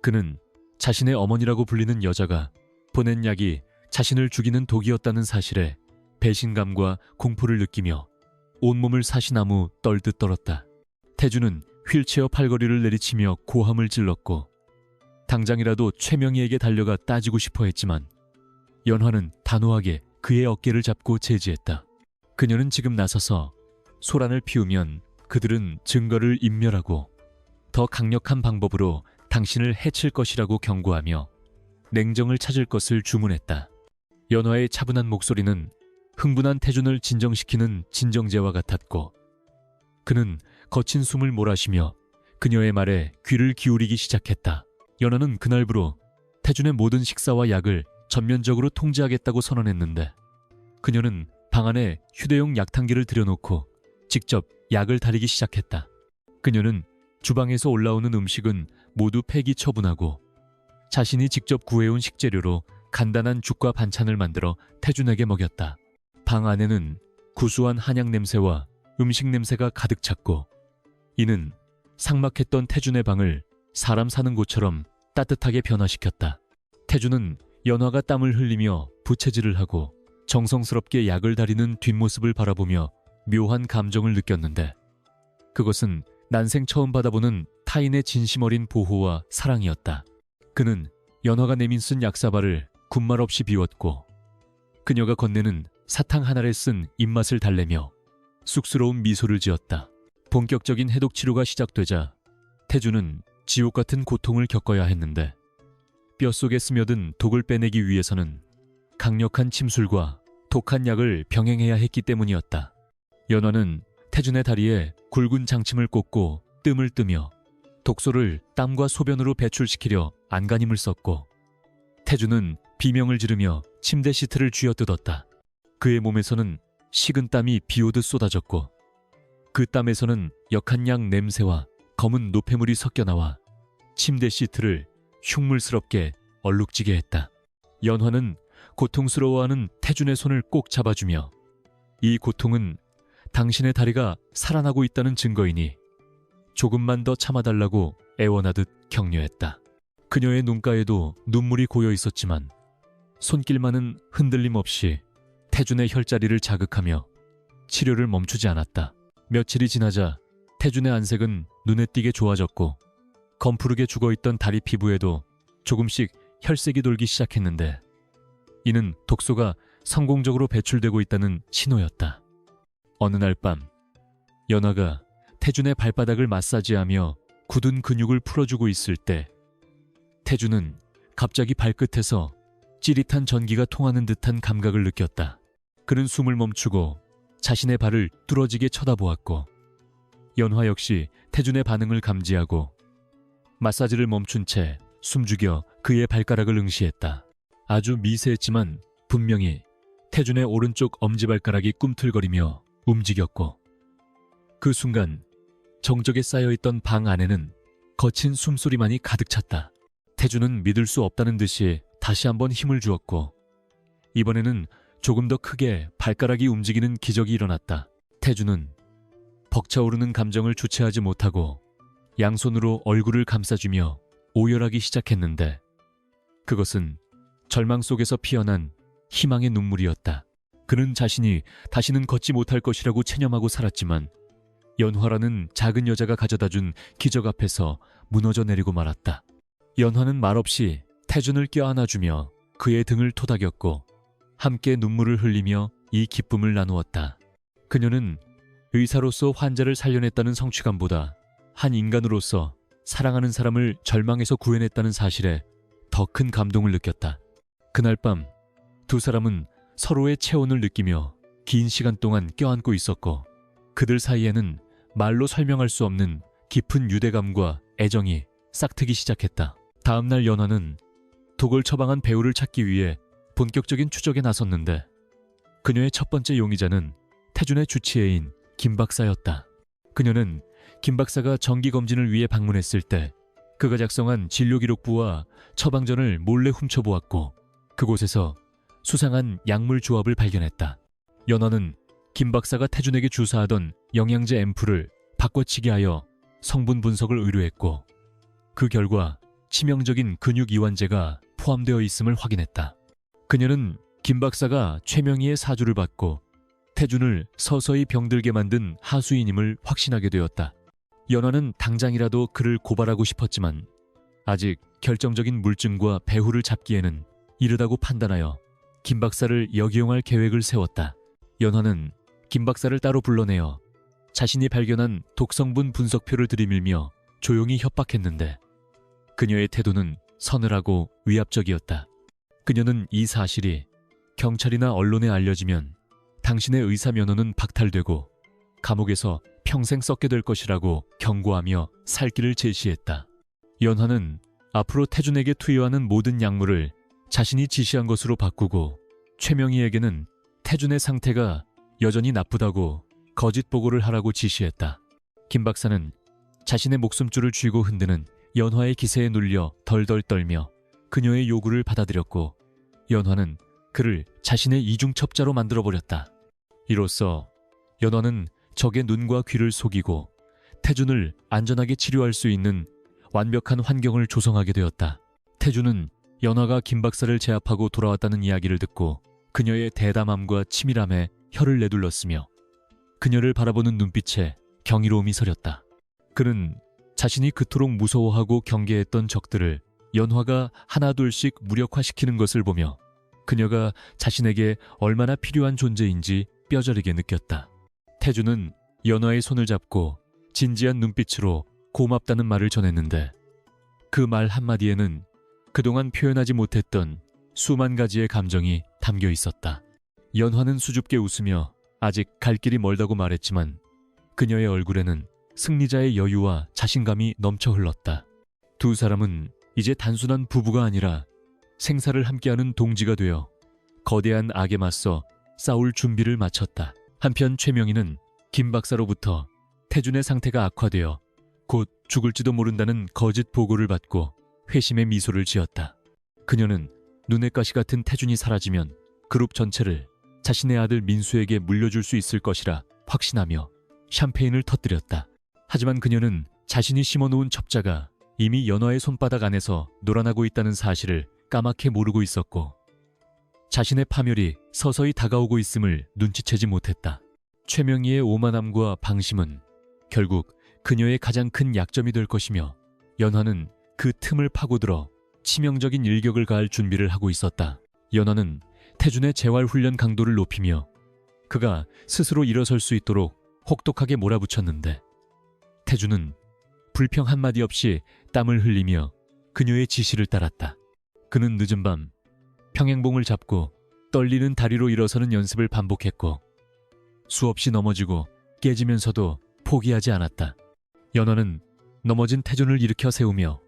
그는 자신의 어머니라고 불리는 여자가 보낸 약이 자신을 죽이는 독이었다는 사실에 배신감과 공포를 느끼며 온몸을 사시나무 떨듯 떨었다. 태준은 휠체어 팔걸이를 내리치며 고함을 질렀고 당장이라도 최명희에게 달려가 따지고 싶어 했지만 연화는 단호하게 그의 어깨를 잡고 제지했다. 그녀는 지금 나서서 소란을 피우면 그들은 증거를 인멸하고 더 강력한 방법으로 당신을 해칠 것이라고 경고하며 냉정을 찾을 것을 주문했다. 연화의 차분한 목소리는 흥분한 태준을 진정시키는 진정제와 같았고 그는 거친 숨을 몰아쉬며 그녀의 말에 귀를 기울이기 시작했다. 연화는 그날부로 태준의 모든 식사와 약을 전면적으로 통제하겠다고 선언했는데 그녀는 방 안에 휴대용 약탕기를 들여놓고 직접 약을 다리기 시작했다. 그녀는 주방에서 올라오는 음식은 모두 폐기 처분하고 자신이 직접 구해온 식재료로 간단한 죽과 반찬을 만들어 태준에게 먹였다. 방 안에는 구수한 한약 냄새와 음식 냄새가 가득 찼고 이는 삭막했던 태준의 방을 사람 사는 곳처럼 따뜻하게 변화시켰다. 태준은 연화가 땀을 흘리며 부채질을 하고 정성스럽게 약을 다리는 뒷모습을 바라보며 묘한 감정을 느꼈는데 그것은 난생 처음 받아보는 타인의 진심 어린 보호와 사랑이었다. 그는 연화가 내민 쓴 약사발을 군말 없이 비웠고 그녀가 건네는 사탕 하나를 쓴 입맛을 달래며 쑥스러운 미소를 지었다. 본격적인 해독 치료가 시작되자 태준은 지옥 같은 고통을 겪어야 했는데 뼛속에 스며든 독을 빼내기 위해서는 강력한 침술과 독한 약을 병행해야 했기 때문이었다. 연화는 태준의 다리에 굵은 장침을 꽂고 뜸을 뜨며 독소를 땀과 소변으로 배출시키려 안간힘을 썼고 태준은 비명을 지르며 침대 시트를 쥐어뜯었다. 그의 몸에서는 식은 땀이 비오듯 쏟아졌고 그 땀에서는 역한 약 냄새와 검은 노폐물이 섞여 나와 침대 시트를 흉물스럽게 얼룩지게 했다. 연화는 고통스러워하는 태준의 손을 꼭 잡아주며 이 고통은 당신의 다리가 살아나고 있다는 증거이니 조금만 더 참아달라고 애원하듯 격려했다. 그녀의 눈가에도 눈물이 고여 있었지만 손길만은 흔들림 없이 태준의 혈자리를 자극하며 치료를 멈추지 않았다. 며칠이 지나자 태준의 안색은 눈에 띄게 좋아졌고 검푸르게 죽어있던 다리 피부에도 조금씩 혈색이 돌기 시작했는데 이는 독소가 성공적으로 배출되고 있다는 신호였다. 어느 날 밤 연화가 태준의 발바닥을 마사지하며 굳은 근육을 풀어주고 있을 때 태준은 갑자기 발끝에서 찌릿한 전기가 통하는 듯한 감각을 느꼈다. 그는 숨을 멈추고 자신의 발을 뚫어지게 쳐다보았고 연화 역시 태준의 반응을 감지하고 마사지를 멈춘 채 숨죽여 그의 발가락을 응시했다. 아주 미세했지만 분명히 태준의 오른쪽 엄지발가락이 꿈틀거리며 움직였고 그 순간 정적에 쌓여있던 방 안에는 거친 숨소리만이 가득 찼다. 태준은 믿을 수 없다는 듯이 다시 한번 힘을 주었고 이번에는 조금 더 크게 발가락이 움직이는 기적이 일어났다. 태준은 벅차오르는 감정을 주체하지 못하고 양손으로 얼굴을 감싸주며 오열하기 시작했는데 그것은 절망 속에서 피어난 희망의 눈물이었다. 그는 자신이 다시는 걷지 못할 것이라고 체념하고 살았지만 연화라는 작은 여자가 가져다준 기적 앞에서 무너져 내리고 말았다. 연화는 말없이 태준을 껴안아주며 그의 등을 토닥였고 함께 눈물을 흘리며 이 기쁨을 나누었다. 그녀는 의사로서 환자를 살려냈다는 성취감보다 한 인간으로서 사랑하는 사람을 절망에서 구해냈다는 사실에 더 큰 감동을 느꼈다. 그날 밤 두 사람은 서로의 체온을 느끼며 긴 시간 동안 껴안고 있었고 그들 사이에는 말로 설명할 수 없는 깊은 유대감과 애정이 싹트기 시작했다. 다음 날 연화는 독을 처방한 배우를 찾기 위해 본격적인 추적에 나섰는데 그녀의 첫 번째 용의자는 태준의 주치의인 김 박사였다. 그녀는 김 박사가 정기검진을 위해 방문했을 때 그가 작성한 진료기록부와 처방전을 몰래 훔쳐보았고 그곳에서 수상한 약물 조합을 발견했다. 연화는 김 박사가 태준에게 주사하던 영양제 앰플을 바꿔치기 하여 성분 분석을 의뢰했고 그 결과 치명적인 근육 이완제가 포함되어 있음을 확인했다. 그녀는 김 박사가 최명희의 사주를 받고 태준을 서서히 병들게 만든 하수인임을 확신하게 되었다. 연화는 당장이라도 그를 고발하고 싶었지만 아직 결정적인 물증과 배후를 잡기에는 이르다고 판단하여 김 박사를 역이용할 계획을 세웠다. 연화는 김 박사를 따로 불러내어 자신이 발견한 독성분 분석표를 들이밀며 조용히 협박했는데 그녀의 태도는 서늘하고 위압적이었다. 그녀는 이 사실이 경찰이나 언론에 알려지면 당신의 의사 면허는 박탈되고 감옥에서 평생 썩게 될 것이라고 경고하며 살 길을 제시했다. 연화는 앞으로 태준에게 투여하는 모든 약물을 자신이 지시한 것으로 바꾸고 최명희에게는 태준의 상태가 여전히 나쁘다고 거짓 보고를 하라고 지시했다. 김 박사는 자신의 목숨줄을 쥐고 흔드는 연화의 기세에 눌려 덜덜 떨며 그녀의 요구를 받아들였고 연화는 그를 자신의 이중첩자로 만들어버렸다. 이로써 연화는 적의 눈과 귀를 속이고 태준을 안전하게 치료할 수 있는 완벽한 환경을 조성하게 되었다. 태준은 연화가 김 박사를 제압하고 돌아왔다는 이야기를 듣고 그녀의 대담함과 치밀함에 혀를 내둘렀으며 그녀를 바라보는 눈빛에 경이로움이 서렸다. 그는 자신이 그토록 무서워하고 경계했던 적들을 연화가 하나둘씩 무력화시키는 것을 보며 그녀가 자신에게 얼마나 필요한 존재인지 뼈저리게 느꼈다. 태준은 연화의 손을 잡고 진지한 눈빛으로 고맙다는 말을 전했는데 그 말 한마디에는 그동안 표현하지 못했던 수만 가지의 감정이 담겨 있었다. 연화는 수줍게 웃으며 아직 갈 길이 멀다고 말했지만 그녀의 얼굴에는 승리자의 여유와 자신감이 넘쳐 흘렀다. 두 사람은 이제 단순한 부부가 아니라 생사를 함께하는 동지가 되어 거대한 악에 맞서 싸울 준비를 마쳤다. 한편 최명희는 김 박사로부터 태준의 상태가 악화되어 곧 죽을지도 모른다는 거짓 보고를 받고 회심의 미소를 지었다. 그녀는 눈의 가시 같은 태준이 사라지면 그룹 전체를 자신의 아들 민수에게 물려줄 수 있을 것이라 확신하며 샴페인을 터뜨렸다. 하지만 그녀는 자신이 심어놓은 첩자가 이미 연화의 손바닥 안에서 놀아나고 있다는 사실을 까맣게 모르고 있었고 자신의 파멸이 서서히 다가오고 있음을 눈치채지 못했다. 최명희의 오만함과 방심은 결국 그녀의 가장 큰 약점이 될 것이며 연화는 그 틈을 파고들어 치명적인 일격을 가할 준비를 하고 있었다. 연화는 태준의 재활훈련 강도를 높이며 그가 스스로 일어설 수 있도록 혹독하게 몰아붙였는데 태준은 불평 한마디 없이 땀을 흘리며 그녀의 지시를 따랐다. 그는 늦은 밤 평행봉을 잡고 떨리는 다리로 일어서는 연습을 반복했고 수없이 넘어지고 깨지면서도 포기하지 않았다. 연화는 넘어진 태준을 일으켜 세우며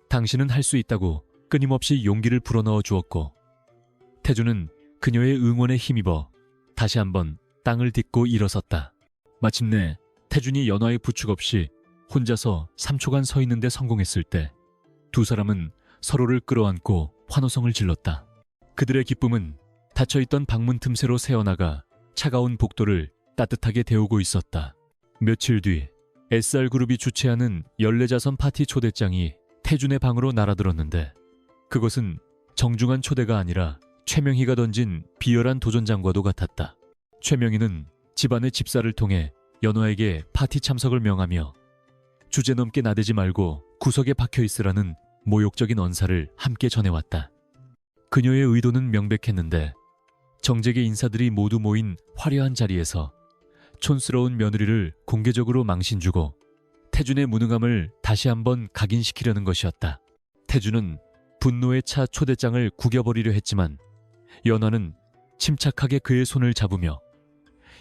당신은 할 수 있다고 끊임없이 용기를 불어넣어 주었고 태준은 그녀의 응원에 힘입어 다시 한번 땅을 딛고 일어섰다. 마침내 태준이 연화의 부축 없이 혼자서 3초간 서 있는데 성공했을 때 두 사람은 서로를 끌어안고 환호성을 질렀다. 그들의 기쁨은 닫혀있던 방문 틈새로 새어나가 차가운 복도를 따뜻하게 데우고 있었다. 며칠 뒤 SR그룹이 주최하는 연례자선 파티 초대장이 태준의 방으로 날아들었는데 그것은 정중한 초대가 아니라 최명희가 던진 비열한 도전장과도 같았다. 최명희는 집안의 집사를 통해 연화에게 파티 참석을 명하며 주제넘게 나대지 말고 구석에 박혀있으라는 모욕적인 언사를 함께 전해왔다. 그녀의 의도는 명백했는데 정재계 인사들이 모두 모인 화려한 자리에서 촌스러운 며느리를 공개적으로 망신주고 태준의 무능함을 다시 한번 각인시키려는 것이었다. 태준은 분노에 차 초대장을 구겨버리려 했지만 연화는 침착하게 그의 손을 잡으며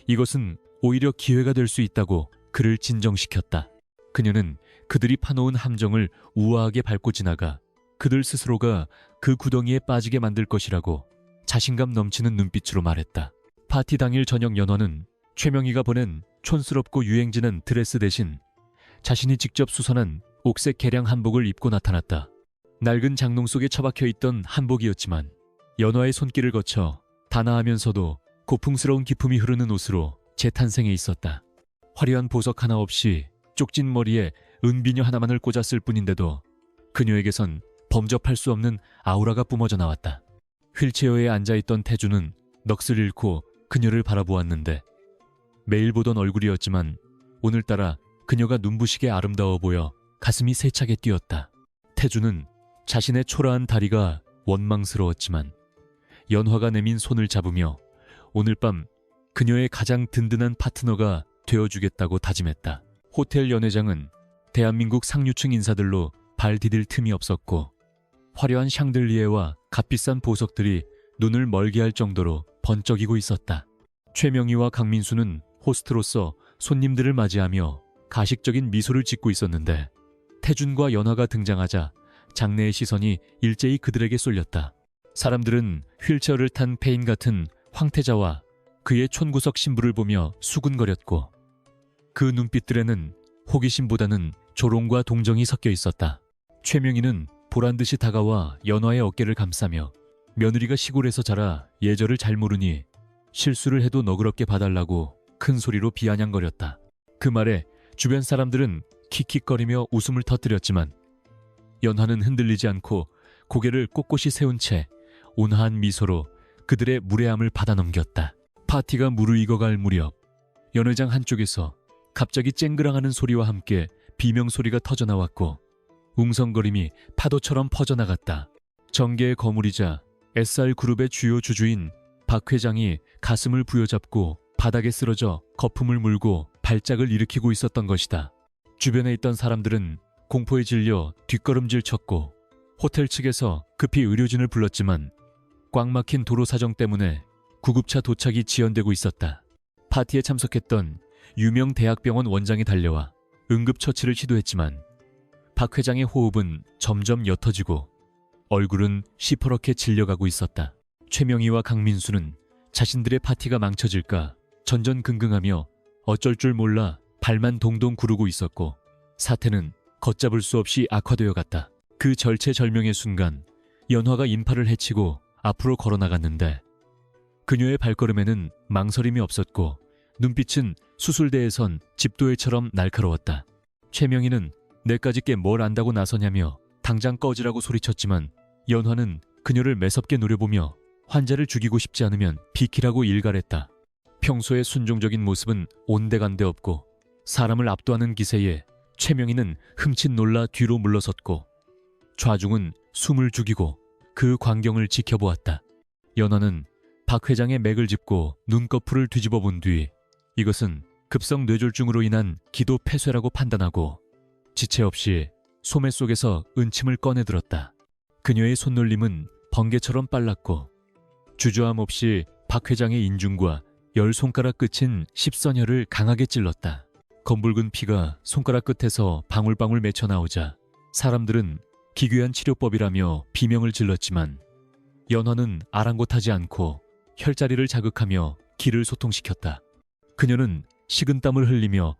이것은 오히려 기회가 될 수 있다고 그를 진정시켰다. 그녀는 그들이 파놓은 함정을 우아하게 밟고 지나가 그들 스스로가 그 구덩이에 빠지게 만들 것이라고 자신감 넘치는 눈빛으로 말했다. 파티 당일 저녁 연화는 최명희가 보낸 촌스럽고 유행지는 드레스 대신 자신이 직접 수선한 옥색 개량 한복을 입고 나타났다. 낡은 장롱 속에 처박혀 있던 한복이었지만 연화의 손길을 거쳐 단아하면서도 고풍스러운 기품이 흐르는 옷으로 재탄생해 있었다. 화려한 보석 하나 없이 쪽진 머리에 은비녀 하나만을 꽂았을 뿐인데도 그녀에게선 범접할 수 없는 아우라가 뿜어져 나왔다. 휠체어에 앉아있던 태준은 넋을 잃고 그녀를 바라보았는데 매일 보던 얼굴이었지만 오늘따라 그녀가 눈부시게 아름다워 보여 가슴이 세차게 뛰었다. 태준은 자신의 초라한 다리가 원망스러웠지만 연화가 내민 손을 잡으며 오늘 밤 그녀의 가장 든든한 파트너가 되어주겠다고 다짐했다. 호텔 연회장은 대한민국 상류층 인사들로 발 디딜 틈이 없었고 화려한 샹들리에와 값비싼 보석들이 눈을 멀게 할 정도로 번쩍이고 있었다. 최명희와 강민수는 호스트로서 손님들을 맞이하며 가식적인 미소를 짓고 있었는데 태준과 연화가 등장하자 장내의 시선이 일제히 그들에게 쏠렸다. 사람들은 휠체어를 탄 폐인 같은 황태자와 그의 촌구석 신부를 보며 수군거렸고 그 눈빛들에는 호기심보다는 조롱과 동정이 섞여 있었다. 최명희는 보란듯이 다가와 연화의 어깨를 감싸며 며느리가 시골에서 자라 예절을 잘 모르니 실수를 해도 너그럽게 봐달라고 큰 소리로 비아냥거렸다. 그 말에 주변 사람들은 킥킥거리며 웃음을 터뜨렸지만 연화는 흔들리지 않고 고개를 꼿꼿이 세운 채 온화한 미소로 그들의 무례함을 받아넘겼다. 파티가 무르익어갈 무렵 연회장 한쪽에서 갑자기 쨍그랑하는 소리와 함께 비명소리가 터져나왔고 웅성거림이 파도처럼 퍼져나갔다. 정계의 거물이자 SR그룹의 주요 주주인 박 회장이 가슴을 부여잡고 바닥에 쓰러져 거품을 물고 발작을 일으키고 있었던 것이다. 주변에 있던 사람들은 공포에 질려 뒷걸음질 쳤고 호텔 측에서 급히 의료진을 불렀지만 꽉 막힌 도로 사정 때문에 구급차 도착이 지연되고 있었다. 파티에 참석했던 유명 대학병원 원장이 달려와 응급처치를 시도했지만 박 회장의 호흡은 점점 옅어지고 얼굴은 시퍼렇게 질려가고 있었다. 최명희와 강민수는 자신들의 파티가 망쳐질까 전전긍긍하며 어쩔 줄 몰라 발만 동동 구르고 있었고 사태는 걷잡을 수 없이 악화되어 갔다. 그 절체절명의 순간 연화가 인파를 헤치고 앞으로 걸어나갔는데 그녀의 발걸음에는 망설임이 없었고 눈빛은 수술대에선 집도애처럼 날카로웠다. 최명희는 내까지 게 뭘 안다고 나서냐며 당장 꺼지라고 소리쳤지만 연화는 그녀를 매섭게 노려보며 환자를 죽이고 싶지 않으면 비키라고 일갈했다. 평소의 순종적인 모습은 온데간데 없고 사람을 압도하는 기세에 최명희는 흠칫 놀라 뒤로 물러섰고 좌중은 숨을 죽이고 그 광경을 지켜보았다. 연화는 박 회장의 맥을 짚고 눈꺼풀을 뒤집어 본 뒤 이것은 급성 뇌졸중으로 인한 기도 폐쇄라고 판단하고 지체 없이 소매 속에서 은침을 꺼내들었다. 그녀의 손놀림은 번개처럼 빨랐고 주저함 없이 박 회장의 인중과 10손가락 끝인 십선혈을 강하게 찔렀다. 검붉은 피가 손가락 끝에서 방울방울 맺혀 나오자 사람들은 기괴한 치료법이라며 비명을 질렀지만 연화는 아랑곳하지 않고 혈자리를 자극하며 기를 소통시켰다. 그녀는 식은땀을 흘리며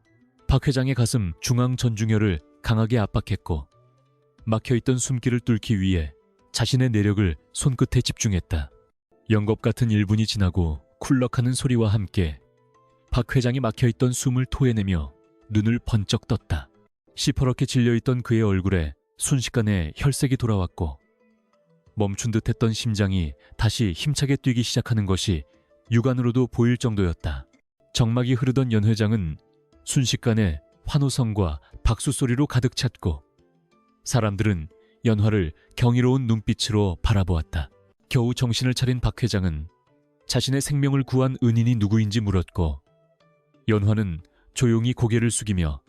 박 회장의 가슴 중앙 전중혈을 강하게 압박했고 막혀있던 숨길을 뚫기 위해 자신의 내력을 손끝에 집중했다. 영겁 같은 1분이 지나고 쿨럭하는 소리와 함께 박 회장이 막혀있던 숨을 토해내며 눈을 번쩍 떴다. 시퍼렇게 질려있던 그의 얼굴에 순식간에 혈색이 돌아왔고 멈춘 듯했던 심장이 다시 힘차게 뛰기 시작하는 것이 육안으로도 보일 정도였다. 정막이 흐르던 연 회장은 순식간에 환호성과 박수 소리로 가득 찼고 사람들은 연화를 경이로운 눈빛으로 바라보았다. 겨우 정신을 차린 박 회장은 자신의 생명을 구한 은인이 누구인지 물었고 연화는 조용히 고개를 숙이며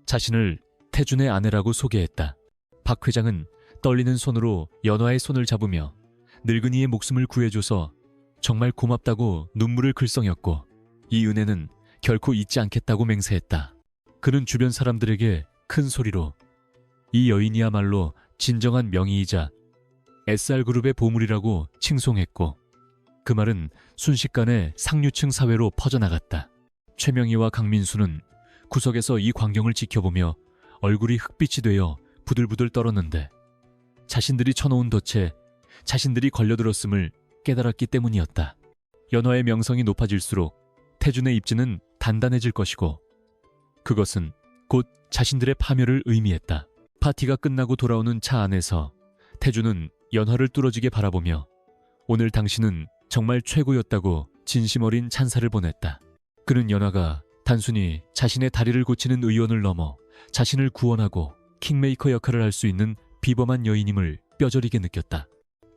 자신을 태준의 아내라고 소개했다. 박 회장은 떨리는 손으로 연화의 손을 잡으며 늙은이의 목숨을 구해줘서 정말 고맙다고 눈물을 글썽였고 이 은혜는 결코 잊지 않겠다고 맹세했다. 그는 주변 사람들에게 큰 소리로 이 여인이야말로 진정한 명의이자 SR그룹의 보물이라고 칭송했고 그 말은 순식간에 상류층 사회로 퍼져나갔다. 최명희와 강민수는 구석에서 이 광경을 지켜보며 얼굴이 흑빛이 되어 부들부들 떨었는데 자신들이 쳐놓은 덫에 자신들이 걸려들었음을 깨달았기 때문이었다. 연화의 명성이 높아질수록 태준의 입지는 단단해질 것이고 그것은 곧 자신들의 파멸을 의미했다. 파티가 끝나고 돌아오는 차 안에서 태준은 연화를 뚫어지게 바라보며 오늘 당신은 정말 최고였다고 진심 어린 찬사를 보냈다. 그는 연화가 단순히 자신의 다리를 고치는 의원을 넘어 자신을 구원하고 킹메이커 역할을 할 수 있는 비범한 여인임을 뼈저리게 느꼈다.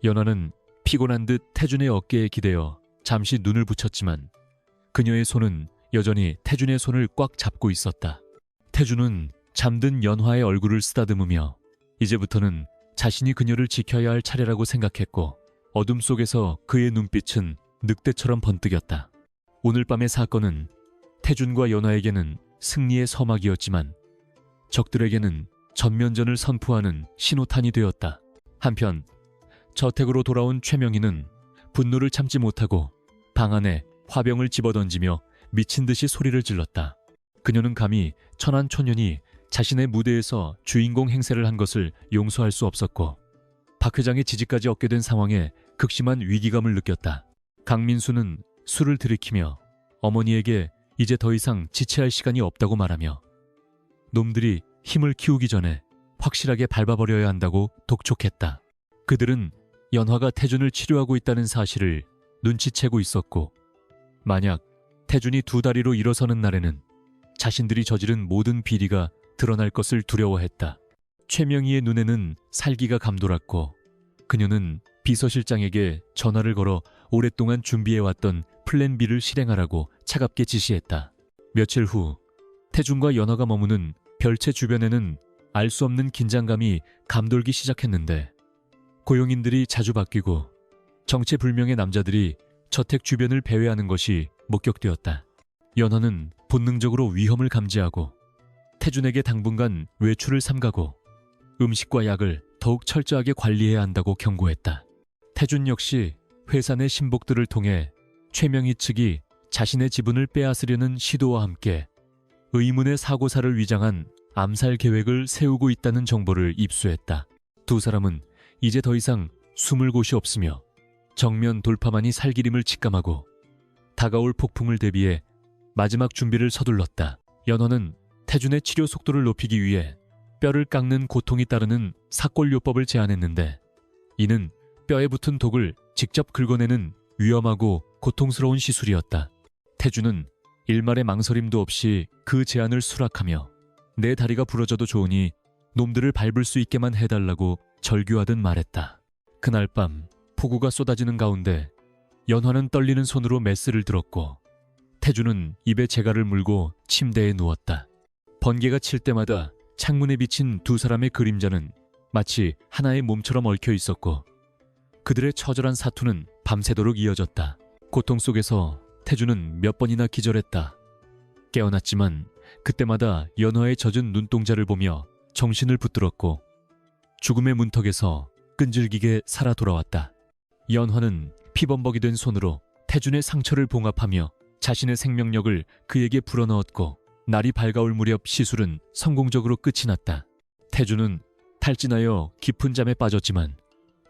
연화는 피곤한 듯 태준의 어깨에 기대어 잠시 눈을 붙였지만 그녀의 손은 여전히 태준의 손을 꽉 잡고 있었다. 태준은 잠든 연화의 얼굴을 쓰다듬으며 이제부터는 자신이 그녀를 지켜야 할 차례라고 생각했고 어둠 속에서 그의 눈빛은 늑대처럼 번뜩였다. 오늘 밤의 사건은 태준과 연화에게는 승리의 서막이었지만 적들에게는 전면전을 선포하는 신호탄이 되었다. 한편 저택으로 돌아온 최명희는 분노를 참지 못하고 방 안에 화병을 집어던지며 미친 듯이 소리를 질렀다. 그녀는 감히 천안초년이 자신의 무대에서 주인공 행세를 한 것을 용서할 수 없었고 박 회장의 지지까지 얻게 된 상황에 극심한 위기감을 느꼈다. 강민수는 술을 들이키며 어머니에게 이제 더 이상 지체할 시간이 없다고 말하며 놈들이 힘을 키우기 전에 확실하게 밟아버려야 한다고 독촉했다. 그들은 연화가 태준을 치료하고 있다는 사실을 눈치채고 있었고 만약 태준이 두 다리로 일어서는 날에는 자신들이 저지른 모든 비리가 드러날 것을 두려워했다. 최명희의 눈에는 살기가 감돌았고 그녀는 비서실장에게 전화를 걸어 오랫동안 준비해왔던 플랜 B를 실행하라고 차갑게 지시했다. 며칠 후 태준과 연화가 머무는 별채 주변에는 알 수 없는 긴장감이 감돌기 시작했는데 고용인들이 자주 바뀌고 정체불명의 남자들이 저택 주변을 배회하는 것이 목격되었다. 연화는 본능적으로 위험을 감지하고 태준에게 당분간 외출을 삼가고 음식과 약을 더욱 철저하게 관리해야 한다고 경고했다. 태준 역시 회사 내 신복들을 통해 최명희 측이 자신의 지분을 빼앗으려는 시도와 함께 의문의 사고사를 위장한 암살 계획을 세우고 있다는 정보를 입수했다. 두 사람은 이제 더 이상 숨을 곳이 없으며 정면 돌파만이 살기림을 직감하고 다가올 폭풍을 대비해 마지막 준비를 서둘렀다. 연화는 태준의 치료 속도를 높이기 위해 뼈를 깎는 고통이 따르는 사골요법을 제안했는데 이는 뼈에 붙은 독을 직접 긁어내는 위험하고 고통스러운 시술이었다. 태준은 일말의 망설임도 없이 그 제안을 수락하며 내 다리가 부러져도 좋으니 놈들을 밟을 수 있게만 해달라고 절규하듯 말했다. 그날 밤 폭우가 쏟아지는 가운데 연화는 떨리는 손으로 메스를 들었고 태준은 입에 재갈을 물고 침대에 누웠다. 번개가 칠 때마다 창문에 비친 두 사람의 그림자는 마치 하나의 몸처럼 얽혀 있었고 그들의 처절한 사투는 밤새도록 이어졌다. 고통 속에서 태준은 몇 번이나 기절했다. 깨어났지만 그때마다 연화의 젖은 눈동자를 보며 정신을 붙들었고 죽음의 문턱에서 끈질기게 살아 돌아왔다. 연화는 피범벅이 된 손으로 태준의 상처를 봉합하며 자신의 생명력을 그에게 불어넣었고 날이 밝아올 무렵 시술은 성공적으로 끝이 났다. 태준은 탈진하여 깊은 잠에 빠졌지만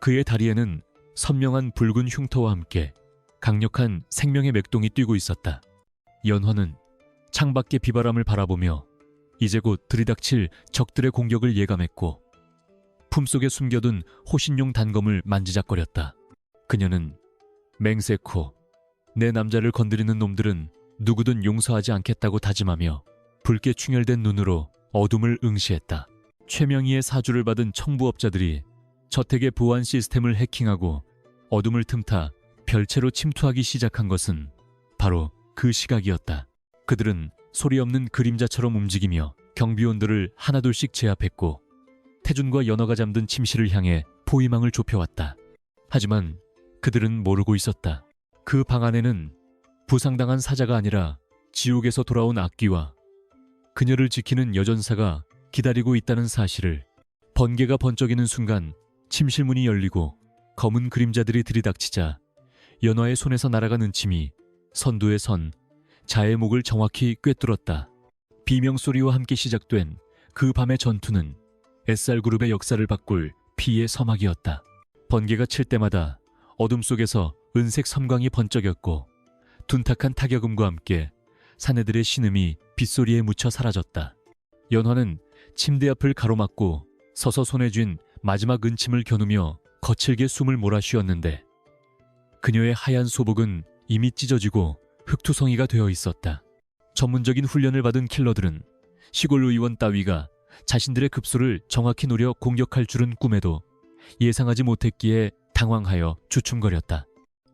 그의 다리에는 선명한 붉은 흉터와 함께 강력한 생명의 맥동이 뛰고 있었다. 연화는 창밖의 비바람을 바라보며 이제 곧 들이닥칠 적들의 공격을 예감했고 품속에 숨겨둔 호신용 단검을 만지작거렸다. 그녀는 맹세코 내 남자를 건드리는 놈들은 누구든 용서하지 않겠다고 다짐하며 붉게 충혈된 눈으로 어둠을 응시했다. 최명희의 사주를 받은 청부업자들이 저택의 보안 시스템을 해킹하고 어둠을 틈타 별채로 침투하기 시작한 것은 바로 그 시각이었다. 그들은 소리 없는 그림자처럼 움직이며 경비원들을 하나둘씩 제압했고 태준과 연화가 잠든 침실을 향해 포위망을 좁혀왔다. 하지만 그들은 모르고 있었다. 그 방 안에는 부상당한 사자가 아니라 지옥에서 돌아온 악귀와 그녀를 지키는 여전사가 기다리고 있다는 사실을. 번개가 번쩍이는 순간 침실문이 열리고 검은 그림자들이 들이닥치자 연화의 손에서 날아간 은침이 선두에 선 자의 목을 정확히 꿰뚫었다. 비명소리와 함께 시작된 그 밤의 전투는 SR그룹의 역사를 바꿀 피의 서막이었다. 번개가 칠 때마다 어둠 속에서 은색 섬광이 번쩍였고 둔탁한 타격음과 함께 사내들의 신음이 빗소리에 묻혀 사라졌다. 연화는 침대 앞을 가로막고 서서 손에 쥔 마지막 은침을 겨누며 거칠게 숨을 몰아쉬었는데 그녀의 하얀 소복은 이미 찢어지고 흙투성이가 되어 있었다. 전문적인 훈련을 받은 킬러들은 시골 의원 따위가 자신들의 급소를 정확히 노려 공격할 줄은 꿈에도 예상하지 못했기에 당황하여 주춤거렸다.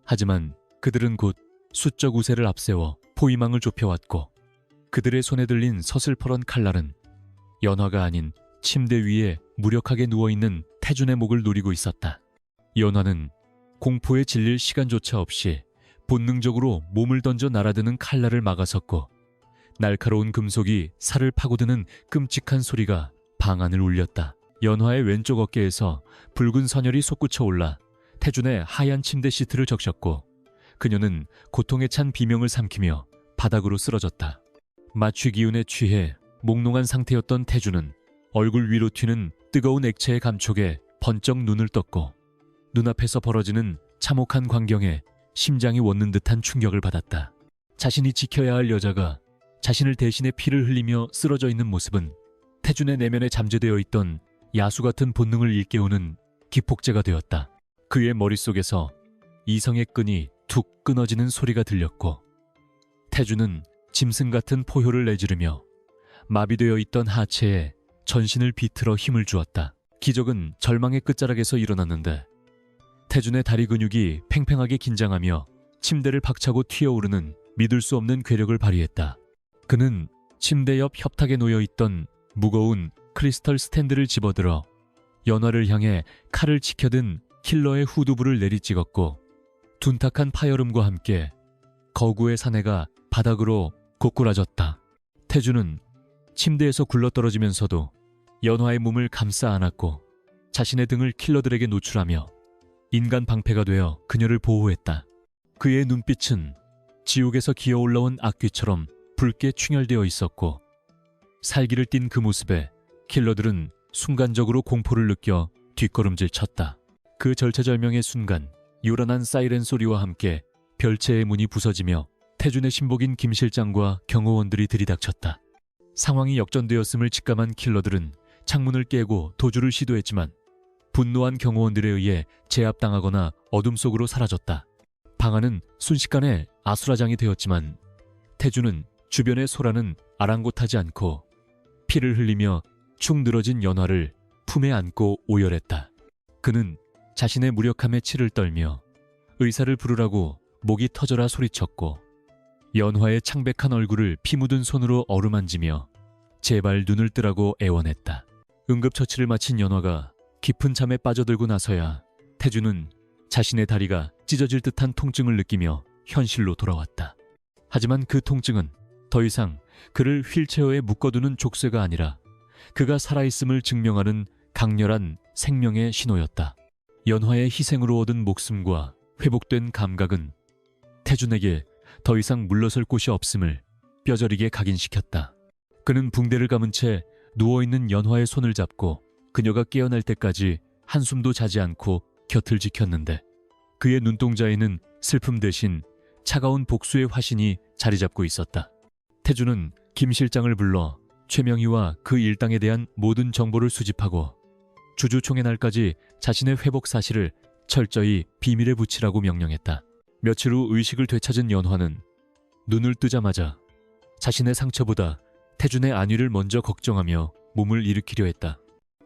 하지만 그들은 곧 수적 우세를 앞세워 포위망을 좁혀왔고 그들의 손에 들린 서슬퍼런 칼날은 연화가 아닌 침대 위에 무력하게 누워있는 태준의 목을 노리고 있었다. 연화는 공포에 질릴 시간조차 없이 본능적으로 몸을 던져 날아드는 칼날을 막아섰고 날카로운 금속이 살을 파고드는 끔찍한 소리가 방 안을 울렸다. 연화의 왼쪽 어깨에서 붉은 선혈이 솟구쳐 올라 태준의 하얀 침대 시트를 적셨고 그녀는 고통에 찬 비명을 삼키며 바닥으로 쓰러졌다. 마취 기운에 취해 몽롱한 상태였던 태준은 얼굴 위로 튀는 뜨거운 액체의 감촉에 번쩍 눈을 떴고 눈앞에서 벌어지는 참혹한 광경에 심장이 멎는 듯한 충격을 받았다. 자신이 지켜야 할 여자가 자신을 대신해 피를 흘리며 쓰러져 있는 모습은 태준의 내면에 잠재되어 있던 야수 같은 본능을 일깨우는 기폭제가 되었다. 그의 머릿속에서 이성의 끈이 툭 끊어지는 소리가 들렸고 태준은 짐승 같은 포효를 내지르며 마비되어 있던 하체에 전신을 비틀어 힘을 주었다. 기적은 절망의 끝자락에서 일어났는데 태준의 다리 근육이 팽팽하게 긴장하며 침대를 박차고 튀어오르는 믿을 수 없는 괴력을 발휘했다. 그는 침대 옆 협탁에 놓여있던 무거운 크리스털 스탠드를 집어들어 연화를 향해 칼을 치켜든 킬러의 후두부를 내리찍었고 둔탁한 파열음과 함께 거구의 사내가 바닥으로 고꾸라졌다. 태준은 침대에서 굴러떨어지면서도 연화의 몸을 감싸 안았고 자신의 등을 킬러들에게 노출하며 인간 방패가 되어 그녀를 보호했다. 그의 눈빛은 지옥에서 기어올라온 악귀처럼 붉게 충혈되어 있었고 살기를 띤 그 모습에 킬러들은 순간적으로 공포를 느껴 뒷걸음질 쳤다. 그 절체절명의 순간 요란한 사이렌 소리와 함께 별채의 문이 부서지며 태준의 신복인 김 실장과 경호원들이 들이닥쳤다. 상황이 역전되었음을 직감한 킬러들은 창문을 깨고 도주를 시도했지만 분노한 경호원들에 의해 제압당하거나 어둠 속으로 사라졌다. 방 안은 순식간에 아수라장이 되었지만 태준은 주변의 소란은 아랑곳하지 않고 피를 흘리며 축 늘어진 연화를 품에 안고 오열했다. 그는 자신의 무력함에 치를 떨며 의사를 부르라고 목이 터져라 소리쳤고 연화의 창백한 얼굴을 피 묻은 손으로 어루만지며 제발 눈을 뜨라고 애원했다. 응급처치를 마친 연화가 깊은 잠에 빠져들고 나서야 태준은 자신의 다리가 찢어질 듯한 통증을 느끼며 현실로 돌아왔다. 하지만 그 통증은 더 이상 그를 휠체어에 묶어두는 족쇄가 아니라 그가 살아있음을 증명하는 강렬한 생명의 신호였다. 연화의 희생으로 얻은 목숨과 회복된 감각은 태준에게 더 이상 물러설 곳이 없음을 뼈저리게 각인시켰다. 그는 붕대를 감은 채 누워있는 연화의 손을 잡고 그녀가 깨어날 때까지 한숨도 자지 않고 곁을 지켰는데 그의 눈동자에는 슬픔 대신 차가운 복수의 화신이 자리 잡고 있었다. 태준은 김 실장을 불러 최명희와 그 일당에 대한 모든 정보를 수집하고 주주총회 날까지 자신의 회복 사실을 철저히 비밀에 붙이라고 명령했다. 며칠 후 의식을 되찾은 연화는 눈을 뜨자마자 자신의 상처보다 태준의 안위를 먼저 걱정하며 몸을 일으키려 했다.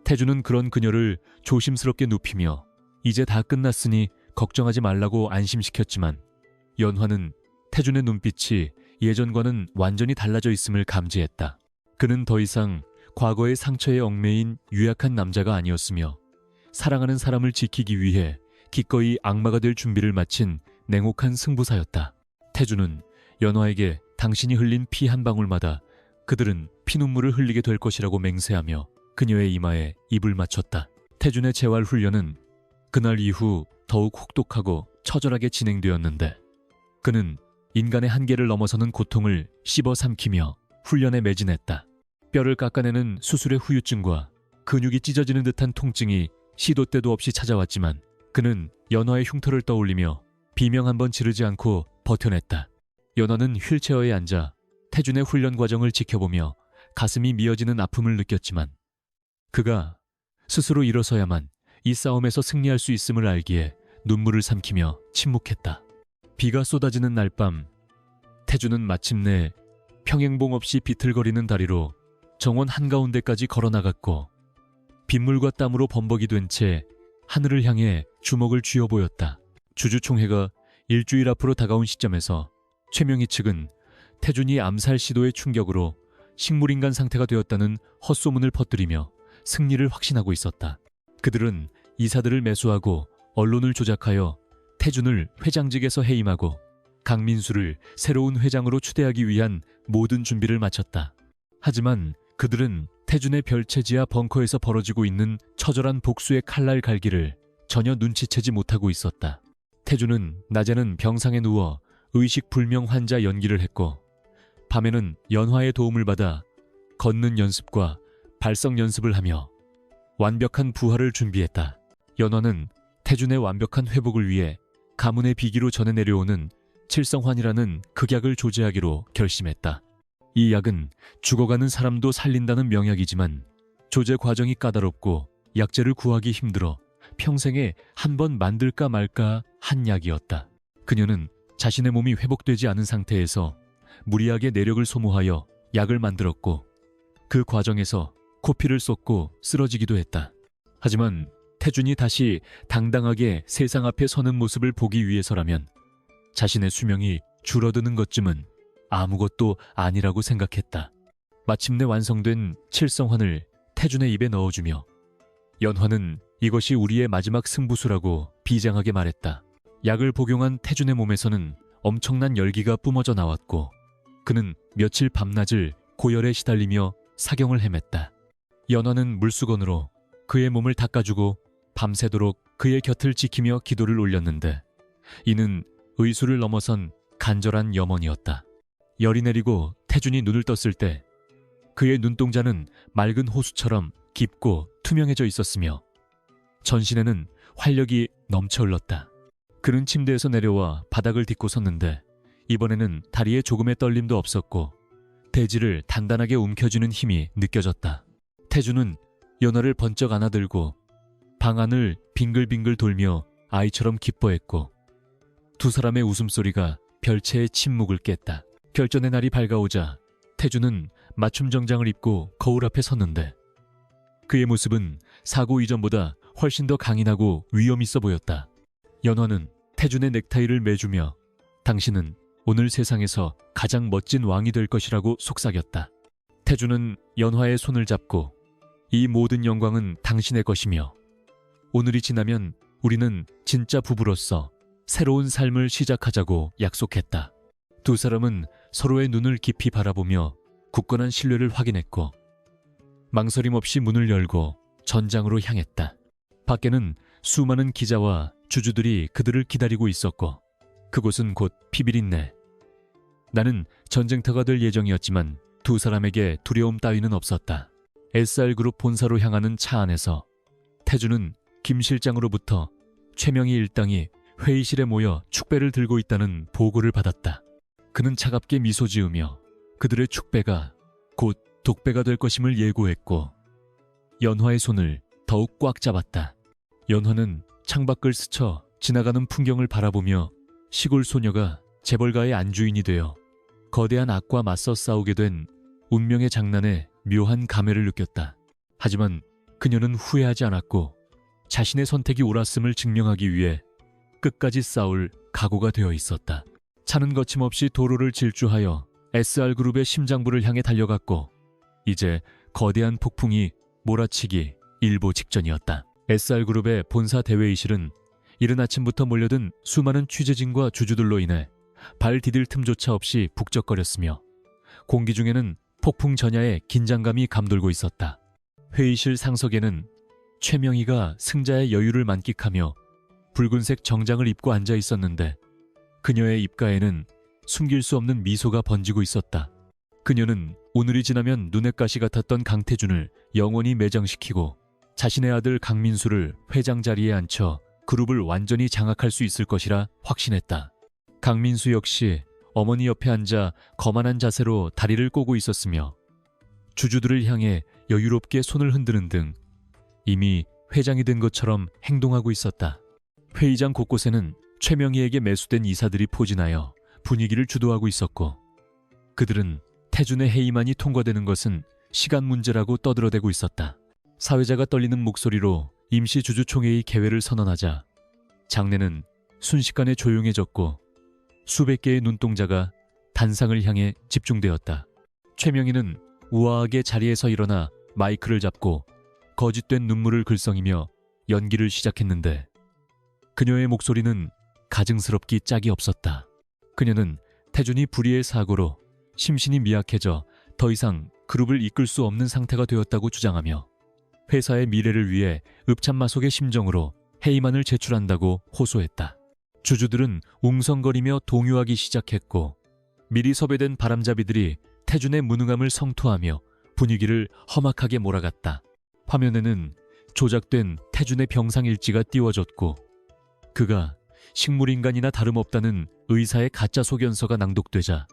태준은 그런 그녀를 조심스럽게 눕히며 이제 다 끝났으니 걱정하지 말라고 안심시켰지만 연화는 태준의 눈빛이 예전과는 완전히 달라져 있음을 감지했다. 그는 더 이상 과거의 상처에 얽매인 유약한 남자가 아니었으며 사랑하는 사람을 지키기 위해 기꺼이 악마가 될 준비를 마친 냉혹한 승부사였다. 태준은 연화에게 당신이 흘린 피 한 방울마다 그들은 피눈물을 흘리게 될 것이라고 맹세하며 그녀의 이마에 입을 맞췄다. 태준의 재활 훈련은 그날 이후 더욱 혹독하고 처절하게 진행되었는데 그는 인간의 한계를 넘어서는 고통을 씹어 삼키며 훈련에 매진했다. 뼈를 깎아내는 수술의 후유증과 근육이 찢어지는 듯한 통증이 시도 때도 없이 찾아왔지만 그는 연화의 흉터를 떠올리며 비명 한 번 지르지 않고 버텨냈다. 연화는 휠체어에 앉아 태준의 훈련 과정을 지켜보며 가슴이 미어지는 아픔을 느꼈지만 그가 스스로 일어서야만 이 싸움에서 승리할 수 있음을 알기에 눈물을 삼키며 침묵했다. 비가 쏟아지는 날밤 태준은 마침내 평행봉 없이 비틀거리는 다리로 정원 한가운데까지 걸어나갔고 빗물과 땀으로 범벅이 된 채 하늘을 향해 주먹을 쥐어 보였다. 주주총회가 일주일 앞으로 다가온 시점에서 최명희 측은 태준이 암살 시도의 충격으로 식물인간 상태가 되었다는 헛소문을 퍼뜨리며 승리를 확신하고 있었다. 그들은 이사들을 매수하고 언론을 조작하여 태준을 회장직에서 해임하고 강민수를 새로운 회장으로 추대하기 위한 모든 준비를 마쳤다. 하지만 그들은 태준의 별채지하 벙커에서 벌어지고 있는 처절한 복수의 칼날 갈기를 전혀 눈치채지 못하고 있었다. 태준은 낮에는 병상에 누워 의식 불명 환자 연기를 했고, 밤에는 연화의 도움을 받아 걷는 연습과 발성 연습을 하며 완벽한 부활을 준비했다. 연화는 태준의 완벽한 회복을 위해 가문의 비기로 전해 내려오는 칠성환이라는 극약을 조제하기로 결심했다. 이 약은 죽어가는 사람도 살린다는 명약이지만 조제 과정이 까다롭고 약재를 구하기 힘들어 평생에 한 번 만들까 말까 한 약이었다. 그녀는 자신의 몸이 회복되지 않은 상태에서 무리하게 내력을 소모하여 약을 만들었고, 그 과정에서 코피를 쏟고 쓰러지기도 했다. 하지만 태준이 다시 당당하게 세상 앞에 서는 모습을 보기 위해서라면 자신의 수명이 줄어드는 것쯤은 아무것도 아니라고 생각했다. 마침내 완성된 칠성환을 태준의 입에 넣어주며 연화는 이것이 우리의 마지막 승부수라고 비장하게 말했다. 약을 복용한 태준의 몸에서는 엄청난 열기가 뿜어져 나왔고, 그는 며칠 밤낮을 고열에 시달리며 사경을 헤맸다. 연화는 물수건으로 그의 몸을 닦아주고 밤새도록 그의 곁을 지키며 기도를 올렸는데, 이는 의술을 넘어선 간절한 염원이었다. 열이 내리고 태준이 눈을 떴을 때 그의 눈동자는 맑은 호수처럼 깊고 투명해져 있었으며 전신에는 활력이 넘쳐 흘렀다. 그는 침대에서 내려와 바닥을 딛고 섰는데 이번에는 다리에 조금의 떨림도 없었고 대지를 단단하게 움켜쥐는 힘이 느껴졌다. 태준은 연화를 번쩍 안아들고 방 안을 빙글빙글 돌며 아이처럼 기뻐했고, 두 사람의 웃음소리가 별채의 침묵을 깼다. 결전의 날이 밝아오자 태준은 맞춤 정장을 입고 거울 앞에 섰는데 그의 모습은 사고 이전보다 훨씬 더 강인하고 위험 있어 보였다. 연화는 태준의 넥타이를 매주며 당신은 오늘 세상에서 가장 멋진 왕이 될 것이라고 속삭였다. 태준은 연화의 손을 잡고 이 모든 영광은 당신의 것이며 오늘이 지나면 우리는 진짜 부부로서 새로운 삶을 시작하자고 약속했다. 두 사람은 서로의 눈을 깊이 바라보며 굳건한 신뢰를 확인했고 망설임 없이 문을 열고 전장으로 향했다. 밖에는 수많은 기자와 주주들이 그들을 기다리고 있었고 그곳은 곧 피비린내. 나는 전쟁터가 될 예정이었지만 두 사람에게 두려움 따위는 없었다. SR그룹 본사로 향하는 차 안에서 태준은 김 실장으로부터 최명희 일당이 회의실에 모여 축배를 들고 있다는 보고를 받았다. 그는 차갑게 미소 지으며 그들의 축배가 곧 독배가 될 것임을 예고했고 연화의 손을 더욱 꽉 잡았다. 연화는 창밖을 스쳐 지나가는 풍경을 바라보며 시골 소녀가 재벌가의 안주인이 되어 거대한 악과 맞서 싸우게 된 운명의 장난에 묘한 감회를 느꼈다. 하지만 그녀는 후회하지 않았고 자신의 선택이 옳았음을 증명하기 위해 끝까지 싸울 각오가 되어 있었다. 차는 거침없이 도로를 질주하여 SR그룹의 심장부를 향해 달려갔고 이제 거대한 폭풍이 몰아치기 일보 직전이었다. SR그룹의 본사 대회의실은 이른 아침부터 몰려든 수많은 취재진과 주주들로 인해 발 디딜 틈조차 없이 북적거렸으며 공기 중에는 폭풍 전야의 긴장감이 감돌고 있었다. 회의실 상석에는 최명희가 승자의 여유를 만끽하며 붉은색 정장을 입고 앉아 있었는데 그녀의 입가에는 숨길 수 없는 미소가 번지고 있었다. 그녀는 오늘이 지나면 눈엣 가시 같았던 강태준을 영원히 매장시키고 자신의 아들 강민수를 회장 자리에 앉혀 그룹을 완전히 장악할 수 있을 것이라 확신했다. 강민수 역시 어머니 옆에 앉아 거만한 자세로 다리를 꼬고 있었으며 주주들을 향해 여유롭게 손을 흔드는 등 이미 회장이 된 것처럼 행동하고 있었다. 회의장 곳곳에는 최명희에게 매수된 이사들이 포진하여 분위기를 주도하고 있었고 그들은 태준의 회의만이 통과되는 것은 시간 문제라고 떠들어대고 있었다. 사회자가 떨리는 목소리로 임시 주주총회의 개회를 선언하자 장내는 순식간에 조용해졌고 수백 개의 눈동자가 단상을 향해 집중되었다. 최명희는 우아하게 자리에서 일어나 마이크를 잡고 거짓된 눈물을 글썽이며 연기를 시작했는데 그녀의 목소리는 가증스럽기 짝이 없었다. 그녀는 태준이 불의의 사고로 심신이 미약해져 더 이상 그룹을 이끌 수 없는 상태가 되었다고 주장하며 회사의 미래를 위해 읍참마속의 심정으로 해임안을 제출한다고 호소했다. 주주들은 웅성거리며 동요하기 시작했고 미리 섭외된 바람잡이들이 태준의 무능함을 성토하며 분위기를 험악하게 몰아갔다. 화면에는 조작된 태준의 병상일지가 띄워졌고 그가 식물인간이나 다름없다는 의사의 가짜 소견서가 낭독되자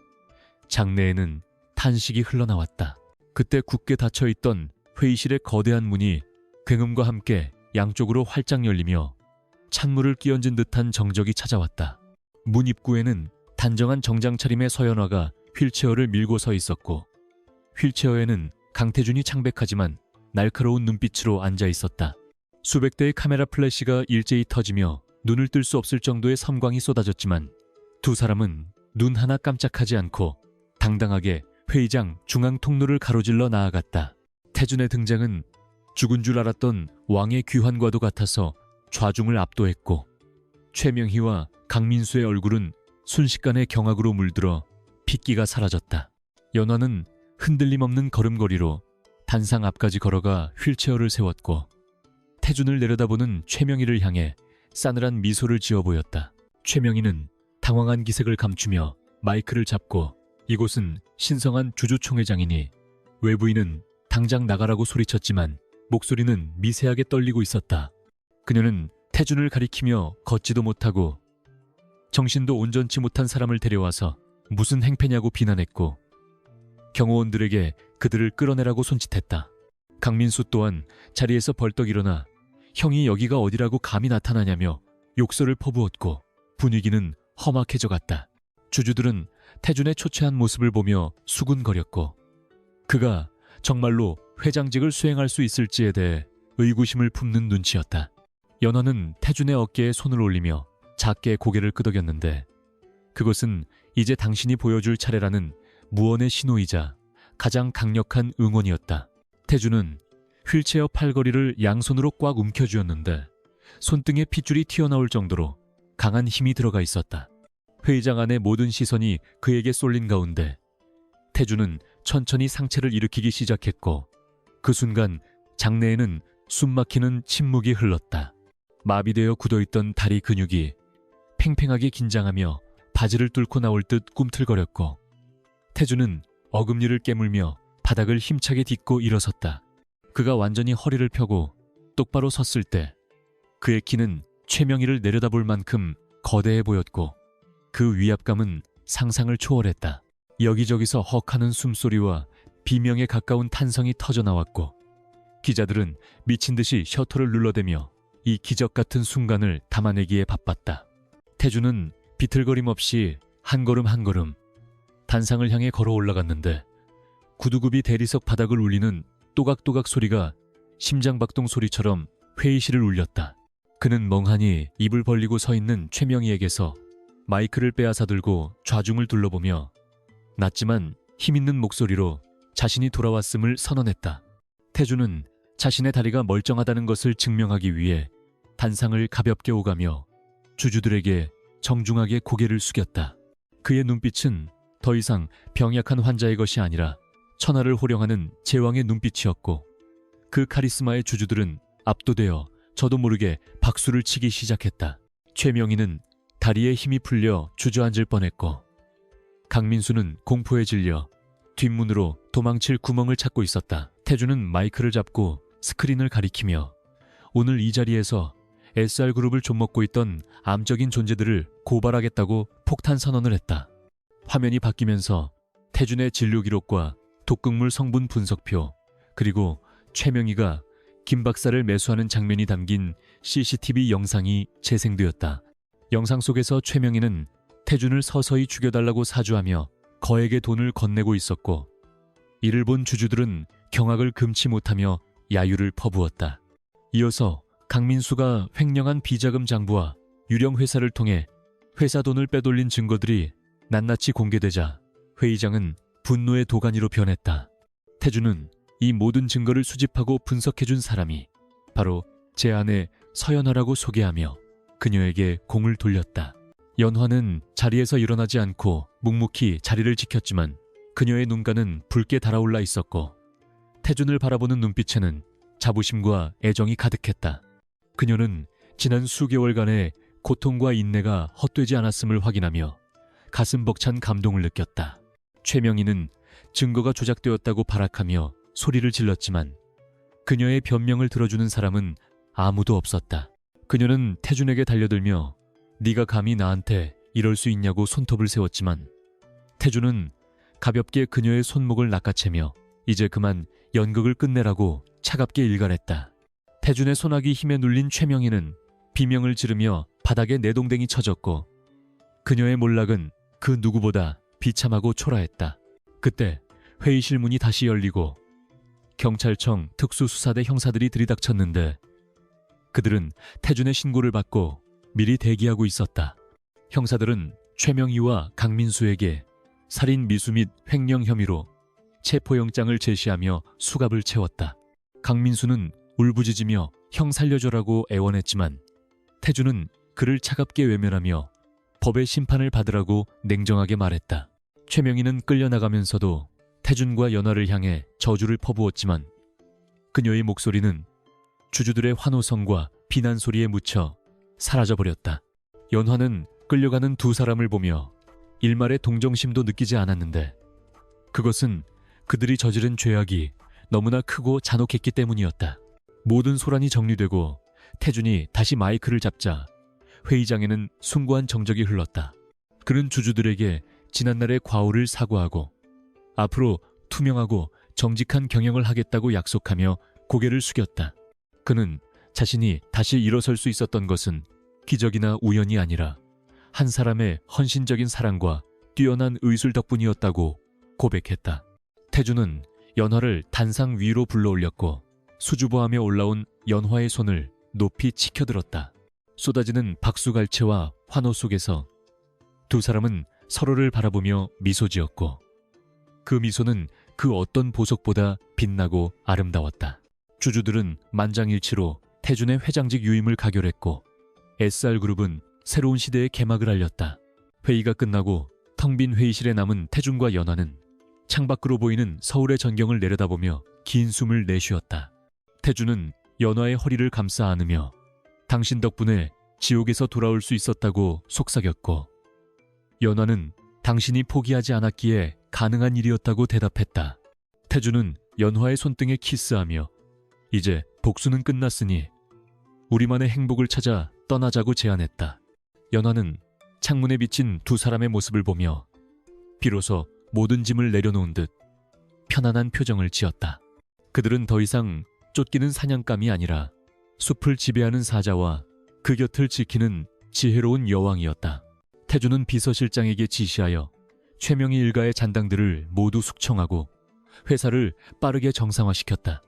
장내에는 탄식이 흘러나왔다. 그때 굳게 닫혀있던 회의실의 거대한 문이 굉음과 함께 양쪽으로 활짝 열리며 찬물을 끼얹은 듯한 정적이 찾아왔다. 문 입구에는 단정한 정장 차림의 서연화가 휠체어를 밀고 서 있었고 휠체어에는 강태준이 창백하지만 날카로운 눈빛으로 앉아 있었다. 수백 대의 카메라 플래시가 일제히 터지며 눈을 뜰 수 없을 정도의 섬광이 쏟아졌지만 두 사람은 눈 하나 깜짝하지 않고 당당하게 회의장 중앙 통로를 가로질러 나아갔다. 태준의 등장은 죽은 줄 알았던 왕의 귀환과도 같아서 좌중을 압도했고 최명희와 강민수의 얼굴은 순식간에 경악으로 물들어 핏기가 사라졌다. 연화는 흔들림 없는 걸음걸이로 단상 앞까지 걸어가 휠체어를 세웠고 태준을 내려다보는 최명희를 향해 싸늘한 미소를 지어 보였다. 최명희는 당황한 기색을 감추며 마이크를 잡고 이곳은 신성한 주주총회장이니 외부인은 당장 나가라고 소리쳤지만 목소리는 미세하게 떨리고 있었다. 그녀는 태준을 가리키며 걷지도 못하고 정신도 온전치 못한 사람을 데려와서 무슨 행패냐고 비난했고 경호원들에게 그들을 끌어내라고 손짓했다. 강민수 또한 자리에서 벌떡 일어나 형이 여기가 어디라고 감히 나타나냐며 욕설을 퍼부었고 분위기는 험악해져 갔다. 주주들은 태준의 초췌한 모습을 보며 수군거렸고 그가 정말로 회장직을 수행할 수 있을지에 대해 의구심을 품는 눈치였다. 연화는 태준의 어깨에 손을 올리며 작게 고개를 끄덕였는데 그것은 이제 당신이 보여줄 차례라는 무언의 신호이자 가장 강력한 응원이었다. 태준은 휠체어 팔걸이를 양손으로 꽉 움켜쥐었는데 손등에 핏줄이 튀어나올 정도로 강한 힘이 들어가 있었다. 회의장 안의 모든 시선이 그에게 쏠린 가운데 태준은 천천히 상체를 일으키기 시작했고 그 순간 장내에는 숨막히는 침묵이 흘렀다. 마비되어 굳어있던 다리 근육이 팽팽하게 긴장하며 바지를 뚫고 나올 듯 꿈틀거렸고 태준은 어금니를 깨물며 바닥을 힘차게 딛고 일어섰다. 그가 완전히 허리를 펴고 똑바로 섰을 때 그의 키는 최명희를 내려다볼 만큼 거대해 보였고 그 위압감은 상상을 초월했다. 여기저기서 헉하는 숨소리와 비명에 가까운 탄성이 터져나왔고 기자들은 미친 듯이 셔터를 눌러대며 이 기적 같은 순간을 담아내기에 바빴다. 태준은 비틀거림 없이 한 걸음 한 걸음 단상을 향해 걸어 올라갔는데 구두굽이 대리석 바닥을 울리는 또각또각 소리가 심장박동 소리처럼 회의실을 울렸다. 그는 멍하니 입을 벌리고 서 있는 최명희에게서 마이크를 빼앗아 들고 좌중을 둘러보며 낮지만 힘있는 목소리로 자신이 돌아왔음을 선언했다. 태준은 자신의 다리가 멀쩡하다는 것을 증명하기 위해 단상을 가볍게 오가며 주주들에게 정중하게 고개를 숙였다. 그의 눈빛은 더 이상 병약한 환자의 것이 아니라 천하를 호령하는 제왕의 눈빛이었고 그 카리스마의 주주들은 압도되어 저도 모르게 박수를 치기 시작했다. 최명희는 다리에 힘이 풀려 주저앉을 뻔했고 강민수는 공포에 질려 뒷문으로 도망칠 구멍을 찾고 있었다. 태준은 마이크를 잡고 스크린을 가리키며 오늘 이 자리에서 SR그룹을 좀먹고 있던 암적인 존재들을 고발하겠다고 폭탄 선언을 했다. 화면이 바뀌면서 태준의 진료 기록과 독극물 성분 분석표 그리고 최명희가 김 박사를 매수하는 장면이 담긴 CCTV 영상이 재생되었다. 영상 속에서 최명희는 태준을 서서히 죽여달라고 사주하며 거액의 돈을 건네고 있었고 이를 본 주주들은 경악을 금치 못하며 야유를 퍼부었다. 이어서 강민수가 횡령한 비자금 장부와 유령 회사를 통해 회사 돈을 빼돌린 증거들이 낱낱이 공개되자 회의장은 분노의 도가니로 변했다. 태준은 이 모든 증거를 수집하고 분석해준 사람이 바로 제 아내 서연화라고 소개하며 그녀에게 공을 돌렸다. 연화는 자리에서 일어나지 않고 묵묵히 자리를 지켰지만 그녀의 눈가는 붉게 달아올라 있었고 태준을 바라보는 눈빛에는 자부심과 애정이 가득했다. 그녀는 지난 수개월간의 고통과 인내가 헛되지 않았음을 확인하며 가슴 벅찬 감동을 느꼈다. 최명희는 증거가 조작되었다고 발악하며 소리를 질렀지만 그녀의 변명을 들어주는 사람은 아무도 없었다. 그녀는 태준에게 달려들며 네가 감히 나한테 이럴 수 있냐고 손톱을 세웠지만 태준은 가볍게 그녀의 손목을 낚아채며 이제 그만 연극을 끝내라고 차갑게 일갈했다. 태준의 손아귀 힘에 눌린 최명희는 비명을 지르며 바닥에 내동댕이 쳐졌고 그녀의 몰락은 그 누구보다 비참하고 초라했다. 그때 회의실 문이 다시 열리고 경찰청 특수수사대 형사들이 들이닥쳤는데 그들은 태준의 신고를 받고 미리 대기하고 있었다. 형사들은 최명희와 강민수에게 살인 미수 및 횡령 혐의로 체포영장을 제시하며 수갑을 채웠다. 강민수는 울부짖으며 형 살려줘라고 애원했지만 태준은 그를 차갑게 외면하며 법의 심판을 받으라고 냉정하게 말했다. 최명희는 끌려나가면서도 태준과 연화를 향해 저주를 퍼부었지만 그녀의 목소리는 주주들의 환호성과 비난 소리에 묻혀 사라져버렸다. 연화는 끌려가는 두 사람을 보며 일말의 동정심도 느끼지 않았는데 그것은 그들이 저지른 죄악이 너무나 크고 잔혹했기 때문이었다. 모든 소란이 정리되고 태준이 다시 마이크를 잡자 회의장에는 숭고한 정적이 흘렀다. 그는 주주들에게 지난날의 과오를 사과하고 앞으로 투명하고 정직한 경영을 하겠다고 약속하며 고개를 숙였다. 그는 자신이 다시 일어설 수 있었던 것은 기적이나 우연이 아니라 한 사람의 헌신적인 사랑과 뛰어난 의술 덕분이었다고 고백했다. 태준은 연화를 단상 위로 불러올렸고 수줍어하며 올라온 연화의 손을 높이 치켜들었다. 쏟아지는 박수갈채와 환호 속에서 두 사람은 서로를 바라보며 미소 지었고 그 미소는 그 어떤 보석보다 빛나고 아름다웠다. 주주들은 만장일치로 태준의 회장직 유임을 가결했고 SR그룹은 새로운 시대의 개막을 알렸다. 회의가 끝나고 텅 빈 회의실에 남은 태준과 연화는 창밖으로 보이는 서울의 전경을 내려다보며 긴 숨을 내쉬었다. 태준은 연화의 허리를 감싸 안으며 당신 덕분에 지옥에서 돌아올 수 있었다고 속삭였고 연화는 당신이 포기하지 않았기에 가능한 일이었다고 대답했다. 태준은 연화의 손등에 키스하며 이제 복수는 끝났으니 우리만의 행복을 찾아 떠나자고 제안했다. 연화는 창문에 비친 두 사람의 모습을 보며 비로소 모든 짐을 내려놓은 듯 편안한 표정을 지었다. 그들은 더 이상 쫓기는 사냥감이 아니라 숲을 지배하는 사자와 그 곁을 지키는 지혜로운 여왕이었다. 태준은 비서실장에게 지시하여 최명희 일가의 잔당들을 모두 숙청하고 회사를 빠르게 정상화시켰다.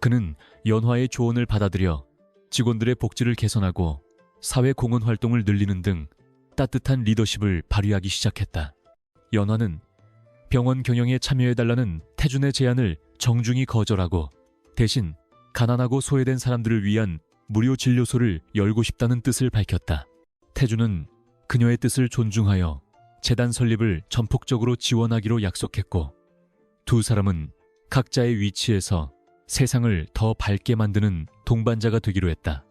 그는 연화의 조언을 받아들여 직원들의 복지를 개선하고 사회 공헌 활동을 늘리는 등 따뜻한 리더십을 발휘하기 시작했다. 연화는 병원 경영에 참여해달라는 태준의 제안을 정중히 거절하고 대신 가난하고 소외된 사람들을 위한 무료 진료소를 열고 싶다는 뜻을 밝혔다. 태준은 그녀의 뜻을 존중하여 재단 설립을 전폭적으로 지원하기로 약속했고 두 사람은 각자의 위치에서 세상을 더 밝게 만드는 동반자가 되기로 했다.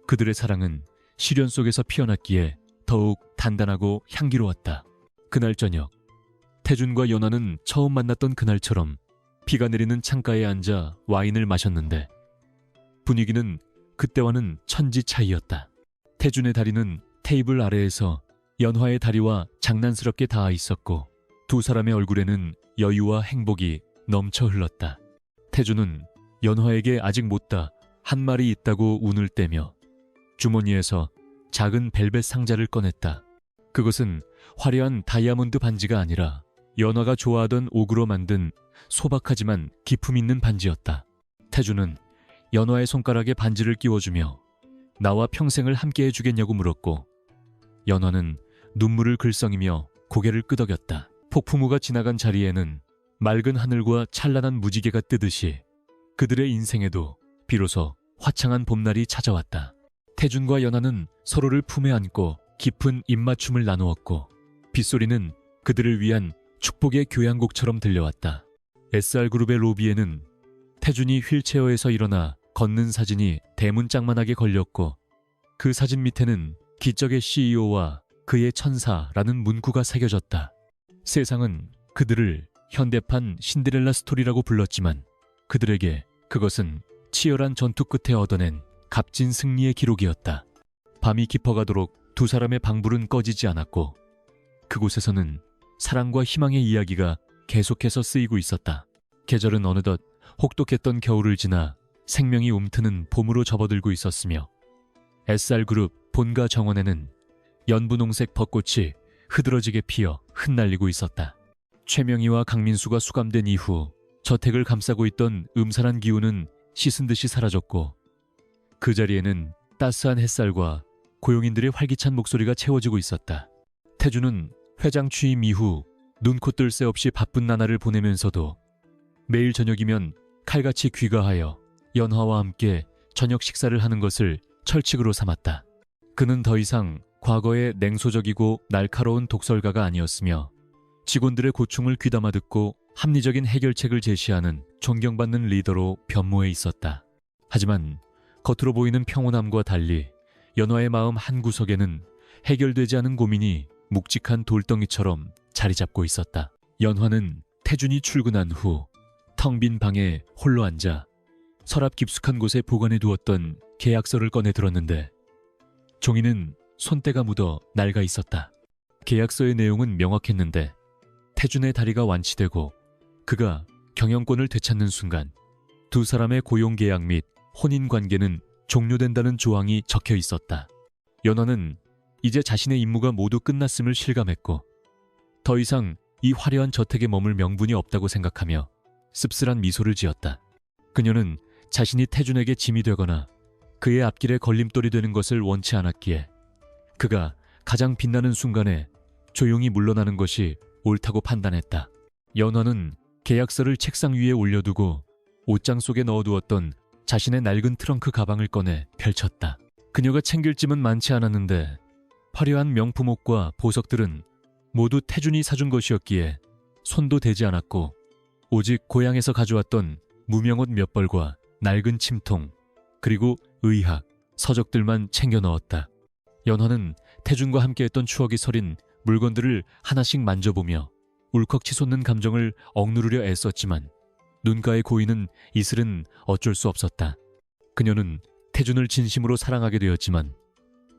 그들의 사랑은 시련 속에서 피어났기에 더욱 단단하고 향기로웠다. 그날 저녁 태준과 연화는 처음 만났던 그날처럼 비가 내리는 창가에 앉아 와인을 마셨는데 분위기는 그때와는 천지 차이였다. 태준의 다리는 테이블 아래에서 연화의 다리와 장난스럽게 닿아 있었고 두 사람의 얼굴에는 여유와 행복이 넘쳐 흘렀다. 태준은 연화에게 아직 못다 한 말이 있다고 운을 떼며 주머니에서 작은 벨벳 상자를 꺼냈다. 그것은 화려한 다이아몬드 반지가 아니라 연화가 좋아하던 옥으로 만든 소박하지만 기품 있는 반지였다. 태준은 연화의 손가락에 반지를 끼워주며 나와 평생을 함께 해주겠냐고 물었고 연화는 눈물을 글썽이며 고개를 끄덕였다. 폭풍우가 지나간 자리에는 맑은 하늘과 찬란한 무지개가 뜨듯이 그들의 인생에도 비로소 화창한 봄날이 찾아왔다. 태준과 연화는 서로를 품에 안고 깊은 입맞춤을 나누었고 빗소리는 그들을 위한 축복의 교향곡처럼 들려왔다. SR그룹의 로비에는 태준이 휠체어에서 일어나 걷는 사진이 대문짝만하게 걸렸고 그 사진 밑에는 기적의 CEO와 그의 천사라는 문구가 새겨졌다. 세상은 그들을 현대판 신데렐라 스토리라고 불렀지만 그들에게 그것은 치열한 전투 끝에 얻어낸 값진 승리의 기록이었다. 밤이 깊어가도록 두 사람의 방불은 꺼지지 않았고 그곳에서는 사랑과 희망의 이야기가 계속해서 쓰이고 있었다. 계절은 어느덧 혹독했던 겨울을 지나 생명이 움트는 봄으로 접어들고 있었으며 SR그룹 본가 정원에는 연분홍색 벚꽃이 흐드러지게 피어 흩날리고 있었다. 최명희와 강민수가 수감된 이후 저택을 감싸고 있던 음산한 기운은 씻은 듯이 사라졌고 그 자리에는 따스한 햇살과 고용인들의 활기찬 목소리가 채워지고 있었다. 태준은 회장 취임 이후 눈코 뜰 새 없이 바쁜 나날을 보내면서도 매일 저녁이면 칼같이 귀가하여 연화와 함께 저녁 식사를 하는 것을 철칙으로 삼았다. 그는 더 이상 과거의 냉소적이고 날카로운 독설가가 아니었으며 직원들의 고충을 귀담아 듣고 합리적인 해결책을 제시하는 존경받는 리더로 변모해 있었다. 하지만 겉으로 보이는 평온함과 달리 연화의 마음 한구석에는 해결되지 않은 고민이 묵직한 돌덩이처럼 자리 잡고 있었다. 연화는 태준이 출근한 후 텅 빈 방에 홀로 앉아 서랍 깊숙한 곳에 보관해 두었던 계약서를 꺼내 들었는데 종이는 손때가 묻어 낡아 있었다. 계약서의 내용은 명확했는데 태준의 다리가 완치되고 그가 경영권을 되찾는 순간 두 사람의 고용계약 및 혼인관계는 종료된다는 조항이 적혀 있었다. 연화는 이제 자신의 임무가 모두 끝났음을 실감했고 더 이상 이 화려한 저택에 머물 명분이 없다고 생각하며 씁쓸한 미소를 지었다. 그녀는 자신이 태준에게 짐이 되거나 그의 앞길에 걸림돌이 되는 것을 원치 않았기에 그가 가장 빛나는 순간에 조용히 물러나는 것이 옳다고 판단했다. 연화는 계약서를 책상 위에 올려두고 옷장 속에 넣어두었던 자신의 낡은 트렁크 가방을 꺼내 펼쳤다. 그녀가 챙길 짐은 많지 않았는데 화려한 명품 옷과 보석들은 모두 태준이 사준 것이었기에 손도 대지 않았고 오직 고향에서 가져왔던 무명옷 몇 벌과 낡은 침통 그리고 의학, 서적들만 챙겨 넣었다. 연화는 태준과 함께했던 추억이 서린 물건들을 하나씩 만져보며 울컥 치솟는 감정을 억누르려 애썼지만 눈가에 고이는 이슬은 어쩔 수 없었다. 그녀는 태준을 진심으로 사랑하게 되었지만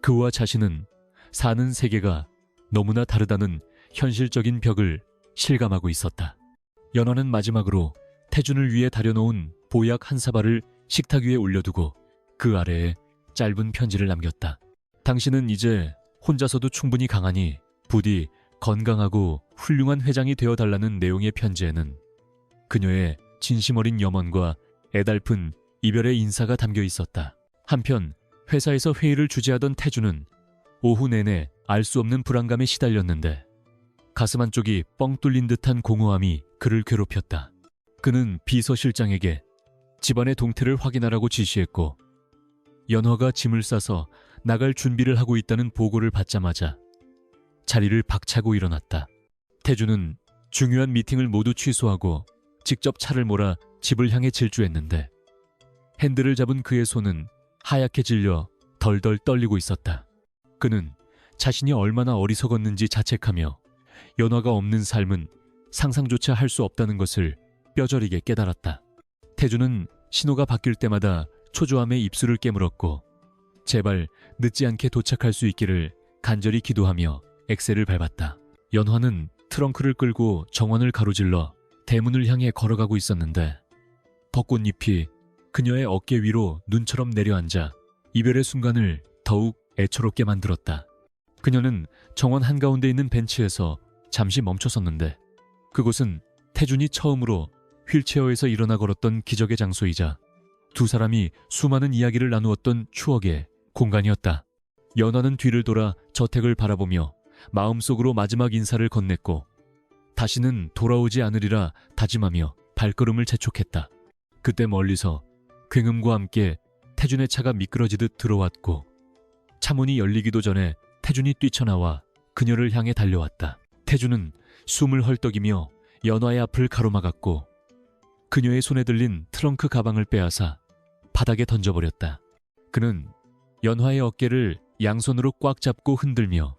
그와 자신은 사는 세계가 너무나 다르다는 현실적인 벽을 실감하고 있었다. 연화는 마지막으로 태준을 위해 다려놓은 보약 한 사발을 식탁 위에 올려두고 그 아래에 짧은 편지를 남겼다. 당신은 이제 혼자서도 충분히 강하니 부디 건강하고 훌륭한 회장이 되어달라는 내용의 편지에는 그녀의 진심 어린 염원과 애달픈 이별의 인사가 담겨 있었다. 한편 회사에서 회의를 주재하던 태준은 오후 내내 알 수 없는 불안감에 시달렸는데 가슴 한쪽이 뻥 뚫린 듯한 공허함이 그를 괴롭혔다. 그는 비서실장에게 집안의 동태를 확인하라고 지시했고 연화가 짐을 싸서 나갈 준비를 하고 있다는 보고를 받자마자 자리를 박차고 일어났다. 태준은 중요한 미팅을 모두 취소하고 직접 차를 몰아 집을 향해 질주했는데 핸들을 잡은 그의 손은 하얗게 질려 덜덜 떨리고 있었다. 그는 자신이 얼마나 어리석었는지 자책하며 연화가 없는 삶은 상상조차 할 수 없다는 것을 뼈저리게 깨달았다. 태준은 신호가 바뀔 때마다 초조함에 입술을 깨물었고 제발 늦지 않게 도착할 수 있기를 간절히 기도하며 엑셀을 밟았다. 연화는 트렁크를 끌고 정원을 가로질러 대문을 향해 걸어가고 있었는데 벚꽃잎이 그녀의 어깨 위로 눈처럼 내려앉아 이별의 순간을 더욱 애처롭게 만들었다. 그녀는 정원 한가운데 있는 벤치에서 잠시 멈춰섰는데 그곳은 태준이 처음으로 휠체어에서 일어나 걸었던 기적의 장소이자 두 사람이 수많은 이야기를 나누었던 추억의 공간이었다. 연화는 뒤를 돌아 저택을 바라보며 마음속으로 마지막 인사를 건넸고 다시는 돌아오지 않으리라 다짐하며 발걸음을 재촉했다. 그때 멀리서 굉음과 함께 태준의 차가 미끄러지듯 들어왔고 차문이 열리기도 전에 태준이 뛰쳐나와 그녀를 향해 달려왔다. 태준은 숨을 헐떡이며 연화의 앞을 가로막았고 그녀의 손에 들린 트렁크 가방을 빼앗아 바닥에 던져버렸다. 그는 연화의 어깨를 양손으로 꽉 잡고 흔들며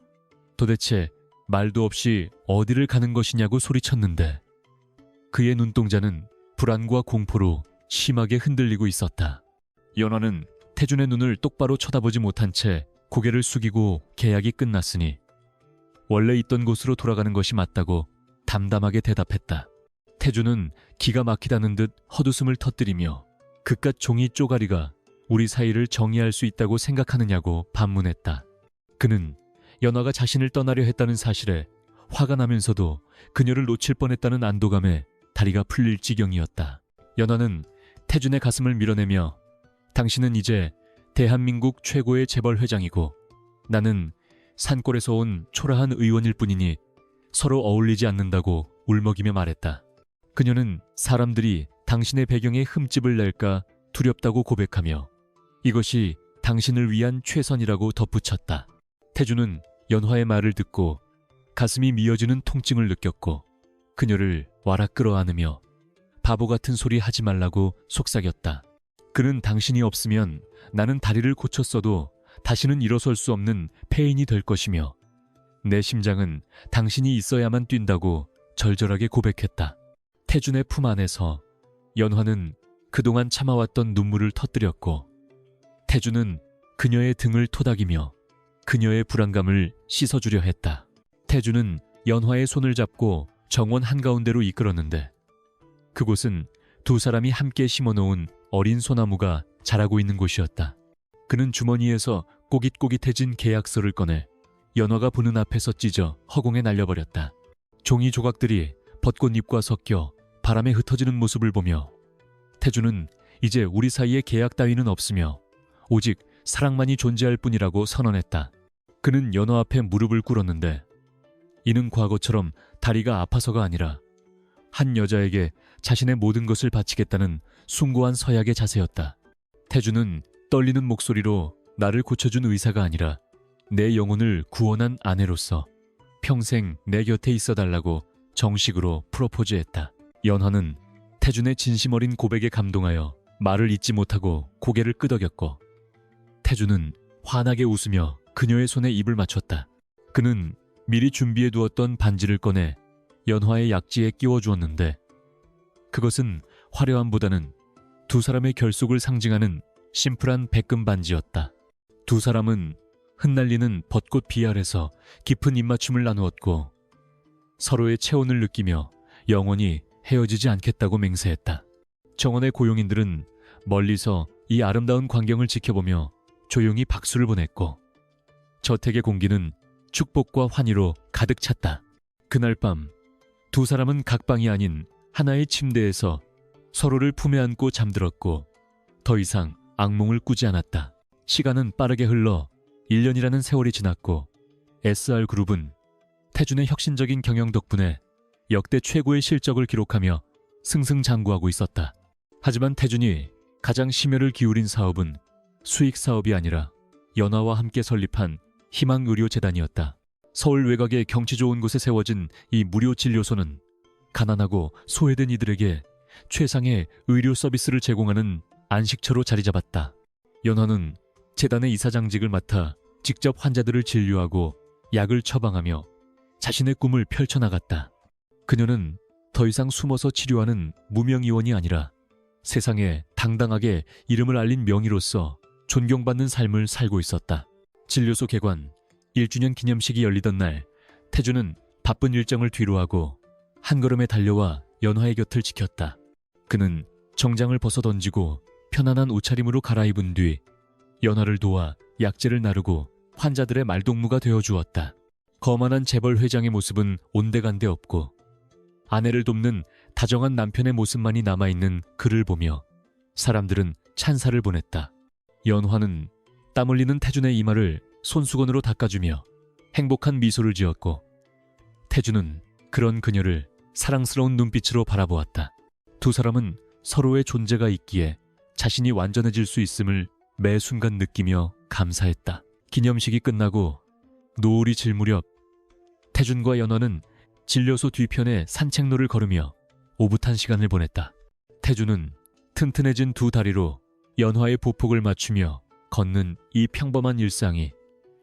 도대체 말도 없이 어디를 가는 것이냐고 소리쳤는데 그의 눈동자는 불안과 공포로 심하게 흔들리고 있었다. 연화는 태준의 눈을 똑바로 쳐다보지 못한 채 고개를 숙이고 계약이 끝났으니 원래 있던 곳으로 돌아가는 것이 맞다고 담담하게 대답했다. 태준은 기가 막히다는 듯 헛웃음을 터뜨리며 그깟 종이 쪼가리가 우리 사이를 정의할 수 있다고 생각하느냐고 반문했다. 그는 연화가 자신을 떠나려 했다는 사실에 화가 나면서도 그녀를 놓칠 뻔했다는 안도감에 다리가 풀릴 지경이었다. 연화는 태준의 가슴을 밀어내며 당신은 이제 대한민국 최고의 재벌 회장이고 나는 산골에서 온 초라한 의원일 뿐이니 서로 어울리지 않는다고 울먹이며 말했다. 그녀는 사람들이 당신의 배경에 흠집을 낼까 두렵다고 고백하며 이것이 당신을 위한 최선이라고 덧붙였다. 태준은 연화의 말을 듣고 가슴이 미어지는 통증을 느꼈고 그녀를 와락 끌어안으며 바보 같은 소리 하지 말라고 속삭였다. 그는 당신이 없으면 나는 다리를 고쳤어도 다시는 일어설 수 없는 폐인이 될 것이며 내 심장은 당신이 있어야만 뛴다고 절절하게 고백했다. 태준의 품 안에서 연화는 그동안 참아왔던 눈물을 터뜨렸고 태준은 그녀의 등을 토닥이며 그녀의 불안감을 씻어주려 했다. 태준은 연화의 손을 잡고 정원 한가운데로 이끌었는데 그곳은 두 사람이 함께 심어놓은 어린 소나무가 자라고 있는 곳이었다. 그는 주머니에서 꼬깃꼬깃해진 계약서를 꺼내 연화가 보는 앞에서 찢어 허공에 날려버렸다. 종이 조각들이 벚꽃잎과 섞여 바람에 흩어지는 모습을 보며 태준은 이제 우리 사이에 계약 따위는 없으며 오직 사랑만이 존재할 뿐이라고 선언했다. 그는 연화 앞에 무릎을 꿇었는데 이는 과거처럼 다리가 아파서가 아니라 한 여자에게 자신의 모든 것을 바치겠다는 숭고한 서약의 자세였다. 태준은 떨리는 목소리로 나를 고쳐준 의사가 아니라 내 영혼을 구원한 아내로서 평생 내 곁에 있어달라고 정식으로 프로포즈했다. 연화는 태준의 진심 어린 고백에 감동하여 말을 잇지 못하고 고개를 끄덕였고 태준은 환하게 웃으며 그녀의 손에 입을 맞췄다. 그는 미리 준비해 두었던 반지를 꺼내 연화의 약지에 끼워주었는데 그것은 화려함보다는 두 사람의 결속을 상징하는 심플한 백금 반지였다. 두 사람은 흩날리는 벚꽃 비 아래서 깊은 입맞춤을 나누었고 서로의 체온을 느끼며 영원히 헤어지지 않겠다고 맹세했다. 정원의 고용인들은 멀리서 이 아름다운 광경을 지켜보며 조용히 박수를 보냈고 저택의 공기는 축복과 환희로 가득 찼다. 그날 밤 두 사람은 각 방이 아닌 하나의 침대에서 서로를 품에 안고 잠들었고 더 이상 악몽을 꾸지 않았다. 시간은 빠르게 흘러 1년이라는 세월이 지났고 SR그룹은 태준의 혁신적인 경영 덕분에 역대 최고의 실적을 기록하며 승승장구하고 있었다. 하지만 태준이 가장 심혈을 기울인 사업은 수익 사업이 아니라 연화와 함께 설립한 희망의료재단이었다. 서울 외곽의 경치 좋은 곳에 세워진 이 무료 진료소는 가난하고 소외된 이들에게 최상의 의료 서비스를 제공하는 안식처로 자리 잡았다. 연화는 재단의 이사장직을 맡아 직접 환자들을 진료하고 약을 처방하며 자신의 꿈을 펼쳐나갔다. 그녀는 더 이상 숨어서 치료하는 무명의원이 아니라 세상에 당당하게 이름을 알린 명의로서 존경받는 삶을 살고 있었다. 진료소 개관 1주년 기념식이 열리던 날 태준은 바쁜 일정을 뒤로하고 한 걸음에 달려와 연화의 곁을 지켰다. 그는 정장을 벗어던지고 편안한 옷차림으로 갈아입은 뒤 연화를 도와 약재를 나르고 환자들의 말동무가 되어주었다. 거만한 재벌 회장의 모습은 온데간데 없고 아내를 돕는 다정한 남편의 모습만이 남아있는 그를 보며 사람들은 찬사를 보냈다. 연화는 땀 흘리는 태준의 이마를 손수건으로 닦아주며 행복한 미소를 지었고 태준은 그런 그녀를 사랑스러운 눈빛으로 바라보았다. 두 사람은 서로의 존재가 있기에 자신이 완전해질 수 있음을 매 순간 느끼며 감사했다. 기념식이 끝나고 노을이 질 무렵 태준과 연화는 진료소 뒤편에 산책로를 걸으며 오붓한 시간을 보냈다. 태주는 튼튼해진 두 다리로 연화의 보폭을 맞추며 걷는 이 평범한 일상이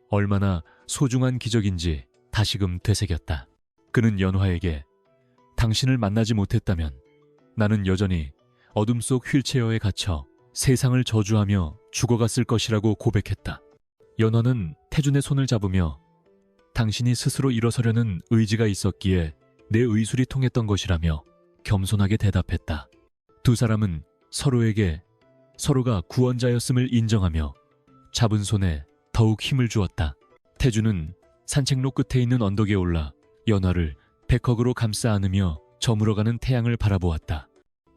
얼마나 소중한 기적인지 다시금 되새겼다. 그는 연화에게 당신을 만나지 못했다면 나는 여전히 어둠 속 휠체어에 갇혀 세상을 저주하며 죽어갔을 것이라고 고백했다. 연화는 태준의 손을 잡으며 당신이 스스로 일어서려는 의지가 있었기에 내 의술이 통했던 것이라며 겸손하게 대답했다. 두 사람은 서로에게 서로가 구원자였음을 인정하며 잡은 손에 더욱 힘을 주었다. 태주는 산책로 끝에 있는 언덕에 올라 연화를 백허그로 감싸 안으며 저물어가는 태양을 바라보았다.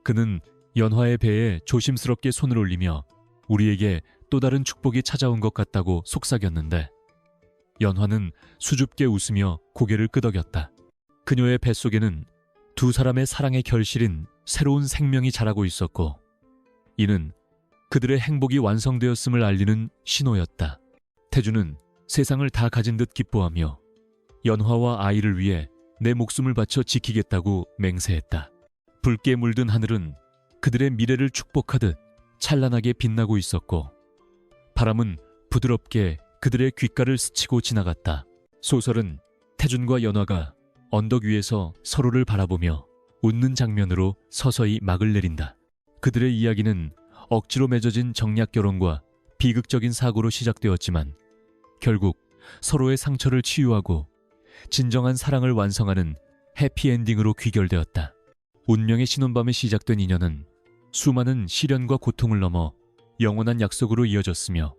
그는 연화의 배에 조심스럽게 손을 올리며 우리에게 또 다른 축복이 찾아온 것 같다고 속삭였는데 연화는 수줍게 웃으며 고개를 끄덕였다. 그녀의 뱃속에는 두 사람의 사랑의 결실인 새로운 생명이 자라고 있었고 이는 그들의 행복이 완성되었음을 알리는 신호였다. 태주는 세상을 다 가진 듯 기뻐하며 연화와 아이를 위해 내 목숨을 바쳐 지키겠다고 맹세했다. 붉게 물든 하늘은 그들의 미래를 축복하듯 찬란하게 빛나고 있었고 바람은 부드럽게 그들의 귓가를 스치고 지나갔다. 소설은 태준과 연화가 언덕 위에서 서로를 바라보며 웃는 장면으로 서서히 막을 내린다. 그들의 이야기는 억지로 맺어진 정략 결혼과 비극적인 사고로 시작되었지만 결국 서로의 상처를 치유하고 진정한 사랑을 완성하는 해피엔딩으로 귀결되었다. 운명의 신혼밤에 시작된 인연은 수많은 시련과 고통을 넘어 영원한 약속으로 이어졌으며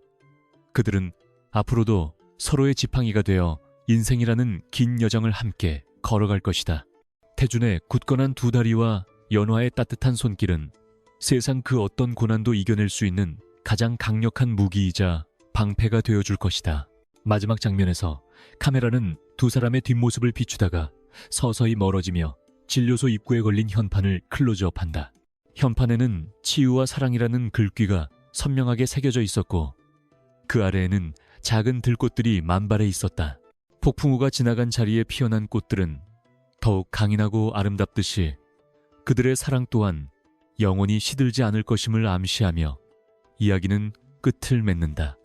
그들은 앞으로도 서로의 지팡이가 되어 인생이라는 긴 여정을 함께 걸어갈 것이다. 태준의 굳건한 두 다리와 연화의 따뜻한 손길은 세상 그 어떤 고난도 이겨낼 수 있는 가장 강력한 무기이자 방패가 되어줄 것이다. 마지막 장면에서 카메라는 두 사람의 뒷모습을 비추다가 서서히 멀어지며 진료소 입구에 걸린 현판을 클로즈업한다. 현판에는 치유와 사랑이라는 글귀가 선명하게 새겨져 있었고 그 아래에는 작은 들꽃들이 만발해 있었다. 폭풍우가 지나간 자리에 피어난 꽃들은 더욱 강인하고 아름답듯이 그들의 사랑 또한 영원히 시들지 않을 것임을 암시하며 이야기는 끝을 맺는다.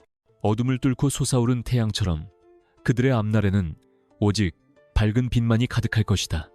어둠을 뚫고 솟아오른 태양처럼 그들의 앞날에는 오직 밝은 빛만이 가득할 것이다.